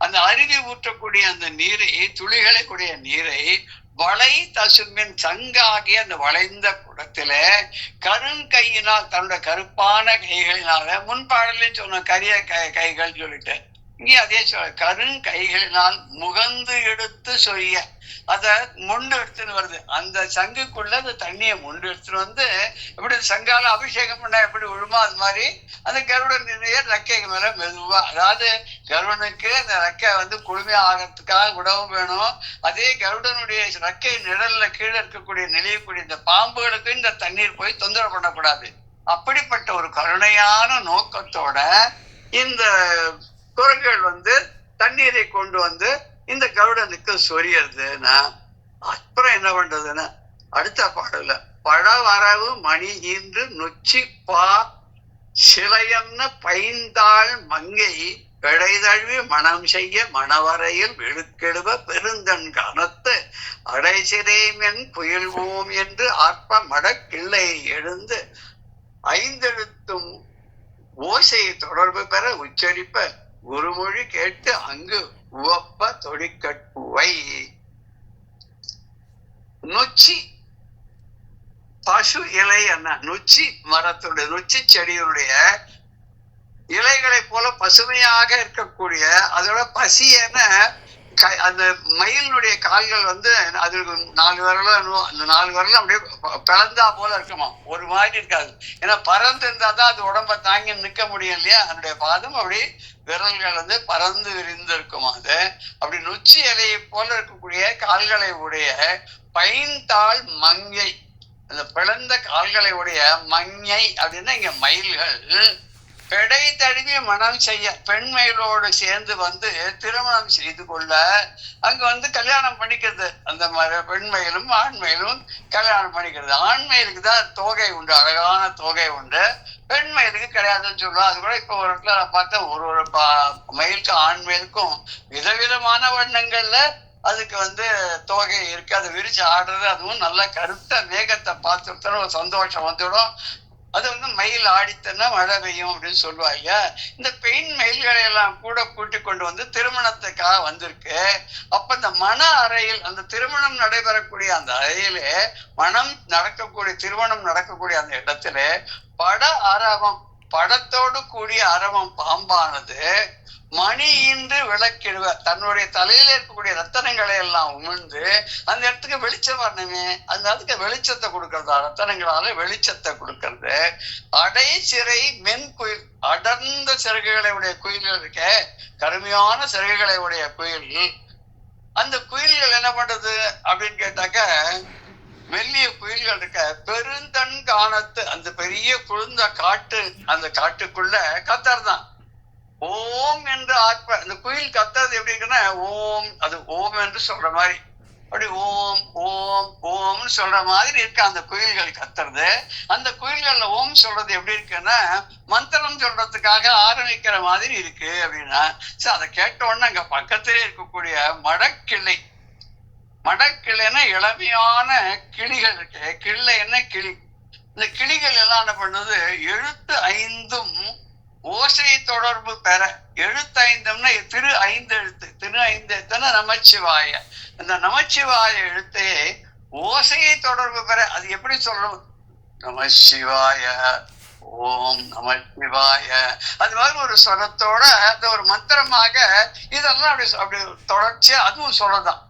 அந்த அருவி ஊற்றக்கூடிய அந்த நீரை, துளிகளை கூடிய நீரை வளை தசும்பின் சங்காகிய அந்த வளைந்த குடத்துல கருங்கையினால், தன்னோட கருப்பான கைகளினால, முன்பாடலையும் சொன்ன கரிய கைகள் சொல்லிட்டு இங்கே அதே சொல்ல, கருங்கைகளினால் முகந்து எடுத்து சொரிய, அத முண்டு எடுத்துன்னு வருது. அந்த சங்குக்குள்ள அந்த தண்ணியை முண்டு எடுத்துன்னு வந்து எப்படி சங்கால அபிஷேகம் பண்ண எப்படி விழுமோ அது மாதிரி அந்த கருடனுடைய ரெக்கைக்கு மேல மெதுவா, அதாவது கருடனுக்கு அந்த ரெக்கை வந்து குளுமையா ஆகிறதுக்காக உணவு வேணும். அதே கருடனுடைய ரெக்கை நிழல்ல கீழே இருக்கக்கூடிய நிலையக்கூடிய இந்த பாம்புகளுக்கு இந்த தண்ணீர் போய் தொந்தரவு பண்ணக்கூடாது. அப்படிப்பட்ட ஒரு கருணையான நோக்கத்தோட இந்த குரங்குகள் வந்து தண்ணீரை கொண்டு வந்து இந்த கருடனுக்கு சொரியறதுன்னா அப்புறம் என்ன பண்றதுன்னா அடுத்த பாடல பழவரவு மணி ஈன்று நொச்சி பா சிலையம்ன பைந்தாள் மங்கை பிழைதழுவி மனம் செய்ய மணவரையில் வெளுக்கெடுவ பெருந்தன் கனத்து அடைசிறைமென் புயல்வோம் என்று ஆர்ப்ப மடக்கிள்ளை எழுந்து ஐந்தெழுத்தும் ஓசையை தொடர்பு பெற உச்சரிப்ப குருமொழி கேட்டு அங்கு உவப்ப தொடிக்கட்புவை. நொச்சி பசு இலை என்ன நொச்சி மரத்துடைய நொச்சி செடியினுடைய இலைகளை போல பசுமையாக இருக்கக்கூடிய அதோட பசியன அந்த மயிலினுடைய கால்கள் வந்து அது 4 விரலும் அந்த 4 விரலும் அப்படியே பிளந்தா போல இருக்குமா, ஒரு மாதிரி இருக்காது. ஏன்னா பறந்து இருந்தாதான் அது உடம்ப தாங்கி நிற்க முடியும் இல்லையா. அதனுடைய பாதம் அப்படி விரல்கள் வந்து பறந்து விரிந்து இருக்குமா. அது அப்படி நொச்சி இலையை போல இருக்கக்கூடிய கால்களை உடைய பைந்தாள் மங்கை, அந்த பிளந்த கால்களை உடைய மங்கை அப்படின்னா இங்க மயில்கள் பெடை தழுவி மனம் செய்ய பெண்மயிலோடு சேர்ந்து வந்து திருமணம் செய்து கொள்ள அங்க வந்து கல்யாணம் பண்ணிக்கிறது. அந்த மாதிரி பெண்மயிலும் ஆண்மயிலும் கல்யாணம் பண்ணிக்கிறது. ஆண்மயிலுக்கு தான் தோகை உண்டு, அழகான தோகை உண்டு. பெண்மயிலுக்கு கிடையாதுன்னு சொல்லுவோம். அது கூட இப்போ ஒரு இடத்துல நான் பார்த்தேன், ஒரு மயிலுக்கு ஆண்மயிலுக்கும் விதவிதமான வண்ணங்கள்ல அதுக்கு வந்து தோகை இருக்கு. அதை விரிச்சு ஆடுறது, அதுவும் நல்ல கருத்த மேகத்தை பார்த்துட்டோம் ஒரு சந்தோஷம் வந்துடும். அது வந்து மயில் ஆடித்தன்னா மழை பெய்யும் அப்படின்னு சொல்லுவாங்க. இந்த பெண் மயில்களை எல்லாம் கூட கூட்டி கொண்டு வந்து திருமணத்துக்காக வந்திருக்கு. அப்ப இந்த மன அறையில் அந்த திருமணம் நடைபெறக்கூடிய அந்த அறையிலே திருமணம் நடக்கக்கூடிய அந்த இடத்துல பட அரவம், படத்தோடு கூடிய அரவம் பாம்பானது மணி இன்று விளக்கிடுவ தன்னுடைய தலையில இருக்கக்கூடிய ரத்தனங்களை எல்லாம் உமிழ்ந்து அந்த இடத்துக்கு வெளிச்சம் வரணுமே, அந்த இடத்துக்கு வெளிச்சத்தை கொடுக்கறதா, ரத்தனங்களால வெளிச்சத்தை கொடுக்கறது. அடை சிறை மென் குயில், அடர்ந்த சிறகுகளை உடைய குயில்கள் இருக்க, கருமையான சிறகுகளை உடைய குயில். அந்த குயில்கள் என்ன பண்றது அப்படின்னு கேட்டாக்க, மெல்லிய குயில்கள் இருக்க பெருந்தன் காணத்து அந்த பெரிய குழுந்த காட்டு, அந்த காட்டுக்குள்ள கத்தர்தான் ஓம் என்று ஆத்ம. அந்த குயில் கத்துறது எப்படின்னா ஓம், அது ஓம் என்று சொல்ற மாதிரி, அப்படி ஓம் ஓம் ஓம்னு சொல்ற மாதிரி இருக்கு அந்த குயில்கள் கத்துறது. அந்த குயில்கள்ல ஓம் சொல்றது எப்படி இருக்குன்னா மந்திரம் சொல்றதுக்காக ஆரம்பிக்கிற மாதிரி இருக்கு அப்படின்னா. சரி, அதை கேட்ட உடனே அங்க பக்கத்திலே இருக்கக்கூடிய மடக்கிளை, மடக்கிளைன்னா இளமையான கிளிகள் இருக்கு. கிள்ளை என்ன கிளி. இந்த கிளிகள் எல்லாம் என்ன பண்ணுது, எழுத்து 5ம் ஓசை தொடர்பு பெற. எழுத்து 5ம்னா திரு 5 எழுத்து, திரு 5 எழுத்துன்னா நமச்சிவாய. இந்த நமச்சிவாய எழுத்தே ஓசையை தொடர்பு பெற. அது எப்படி சொல்லணும், நமசிவாய ஓம் நமசிவாய, அது மாதிரி ஒரு ஸ்வரத்தோட அந்த ஒரு மந்திரமாக இதெல்லாம் அப்படி தொடர்ச்சியா அதுவும் சொல்லதான்.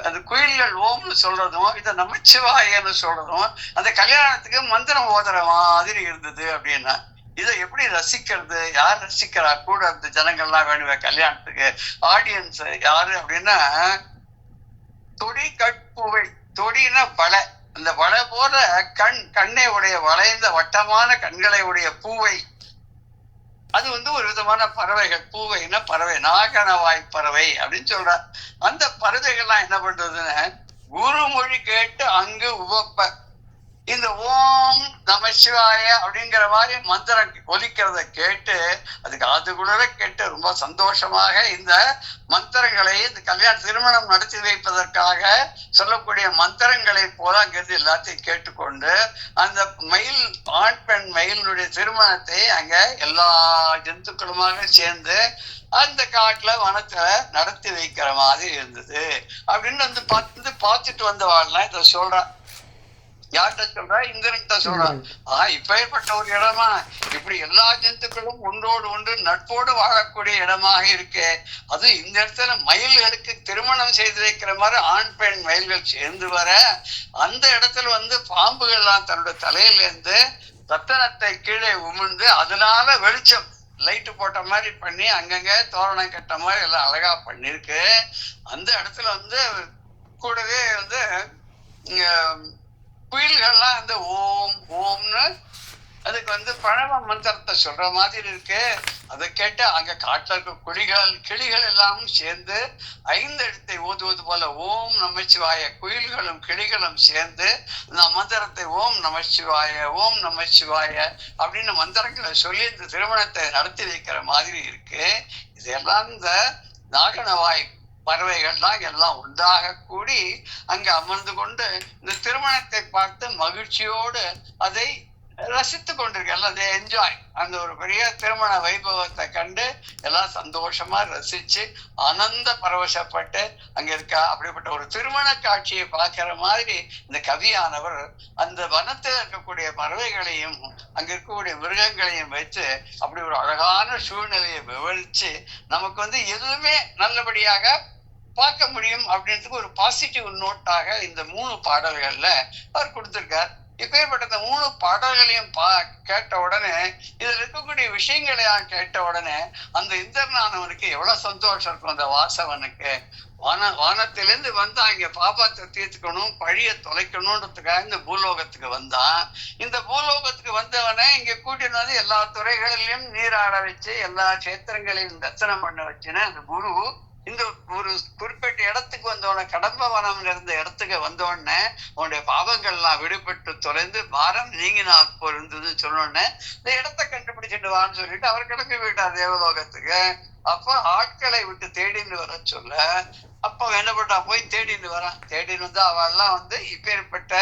அந்த குயில்கள் ஓம்னு சொல்றதும் இதை நமச்சிவாயன்னு சொல்றதும் அந்த கல்யாணத்துக்கு மந்திரம் ஓதுற மாதிரி இருந்தது அப்படின்னா. இதை எப்படி ரசிக்கிறது, யார் ரசிக்கிறா கூட அந்த ஜனங்கள்லாம் வேணுவே கல்யாணத்துக்கு ஆடியன்ஸ் யாரு அப்படின்னா தொடி கட்புவை. தொடினா வளை, அந்த வளை போல கண்ணை உடைய வளைந்த வட்டமான கண்களை உடைய பூவை. அது வந்து ஒரு விதமான பறவைகள். பூவைன்னா பறவை, நாகனவாய் பறவை அப்படின்னு சொல்ற. அந்த பறவைகள்லாம் என்ன பண்றதுன்னு குருமொழி கேட்டு அங்கு உவப்ப. இந்த ஓம் நமசிவாய அப்படிங்கிற மாதிரி மந்திரம் ஒலிக்கிறத கேட்டு அதுக்கு அதுக்குள்ள கேட்டு ரொம்ப சந்தோஷமாக இந்த மந்திரங்களை, இந்த கல்யாண திருமணம் நடத்தி வைப்பதற்காக சொல்லக்கூடிய மந்திரங்களை போல அங்கிருந்து எல்லாத்தையும் கேட்டுக்கொண்டு அந்த மயில், ஆண் பெண் மயிலுடைய திருமணத்தை அங்க எல்லா ஜந்துக்களுமாக சேர்ந்து அந்த காட்டுல வனத்துல நடத்தி வைக்கிற மாதிரி இருந்தது அப்படின்னு வந்து பார்த்துட்டு வந்தவாள்லாம் இதை சொல்றா. யார்கிட்ட சொல்றா, இந்திரன்கிட்ட சொல்றான். இப்பேற்பட்ட ஒரு இடமா, இப்படி எல்லா ஜந்துக்களும் ஒன்றோடு ஒன்று நட்போடு வாழக்கூடிய இடமாக இருக்கு. அது இந்த இடத்துல மயில்களுக்கு திருமணம் செய்து வைக்கிற மாதிரி ஆண் பெண் மயில்கள் சேர்ந்து வர, அந்த இடத்துல வந்து பாம்புகள்லாம் தன்னோட தலையில இருந்து ரத்தனத்தை கீழே உமிழ்ந்து அதனால வெளிச்சம் லைட்டு போட்ட மாதிரி பண்ணி அங்கங்க தோரணம் கட்ட மாதிரி எல்லாம் அழகா பண்ணிருக்கு. அந்த இடத்துல வந்து கூடவே வந்து குயில்கள்லாம் வந்து ஓம் ஓம்னு அதுக்கு வந்து பழம மந்திரத்தை சொல்ற மாதிரி இருக்கு. அதை கேட்டு அங்க காட்டுல இருக்க கிளிகள் எல்லாம் சேர்ந்து 5 எழுத்தை ஓதுவது போல ஓம் நமச்சிவாய, குயில்களும் கிளிகளும் சேர்ந்து இந்த மந்திரத்தை ஓம் நமச்சிவாய ஓம் நமச்சிவாய அப்படின்னு மந்திரங்களை சொல்லி இந்த திருமணத்தை நடத்தி வைக்கிற மாதிரி இருக்கு. இதெல்லாம் இந்த நாகனவாய் பறவைகள்லாம் எல்லாம் உண்டாக கூடி அங்க அமர்ந்து கொண்டு இந்த திருமணத்தை பார்த்து மகிழ்ச்சியோடு அதை ரசித்து கொண்டிருக்கு. எல்லாம் என்ஜாய். அந்த ஒரு பெரிய திருமண வைபவத்தை கண்டு எல்லாம் சந்தோஷமா ரசிச்சு ஆனந்த பரவசப்பட்டு அங்க இருக்கா. அப்படிப்பட்ட ஒரு திருமண காட்சியை பார்க்கிற மாதிரி இந்த கவியானவர் அந்த வனத்தில் இருக்கக்கூடிய பறவைகளையும் அங்க இருக்கக்கூடிய மிருகங்களையும் வைத்து அப்படி ஒரு அழகான சூழ்நிலையை விவரிச்சு நமக்கு வந்து எதுவுமே நல்லபடியாக பார்க்க முடியும் அப்படின்றதுக்கு ஒரு பாசிட்டிவ் நோட்டாக இந்த 3 பாடல்கள்ல அவர் கொடுத்திருக்கார். இப்பேற்பட்ட இந்த 3 பாடல்களையும் கேட்ட உடனே இதுல இருக்கக்கூடிய விஷயங்களை கேட்ட உடனே அந்த இந்திரனானவனுக்கு எவ்வளவு சந்தோஷம் இருக்கும். அந்த வாசவனுக்கு வானத்திலிருந்து வந்தா இங்க பாபாத்தை தீர்த்துக்கணும், பழிய தொலைக்கணும்ன்றதுக்காக இந்த பூலோகத்துக்கு வந்தான். இந்த பூலோகத்துக்கு வந்தவனை இங்க கூட்டிட்டு வந்து எல்லா துறைகளிலும் நீராட வச்சு எல்லா கஷேத்திரங்களையும் தரிசனம் பண்ண வச்சுன்னா அந்த குரு இந்த ஒரு குறிப்பிட்ட இடத்துக்கு வந்தோடனே கடம்பவனம் இருந்த இடத்துக்கு வந்தோடனே உன்னுடைய பாவங்கள்லாம் விடுபட்டு தொலைந்து பாரம் நீங்கினால் பொருந்தது சொன்னோடனே இந்த இடத்தை கண்டுபிடிச்சிட்டு வான்னு சொல்லிட்டு அவர் கிளம்பி போயிட்டார் தேவலோகத்துக்கு. அப்ப ஆட்களை விட்டு தேடின்னு வர சொல்ல அப்ப என்ன பண்ணா போய் தேடின்னு வரான். தேடின்னு வந்து அவெல்லாம் வந்து இப்பேற்பட்ட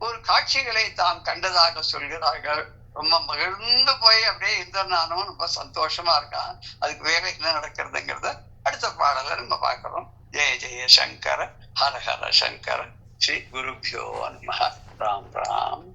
ஒரு காட்சிகளை தாம் கண்டதாக சொல்கிறார்கள். ரொம்ப மகிழ்ந்து போய் அப்படியே இந்திரனானவன் ரொம்ப சந்தோஷமா இருக்கான். அதுக்கு வேற என்ன நடக்கிறதுங்கிறத அடுத்த பாடல நம்ம பார்க்கிறோம். ஜெய ஜெய சங்கர ஹர ஹர சங்கர ஸ்ரீ குருபியோ நமஹ. ராம் ராம்.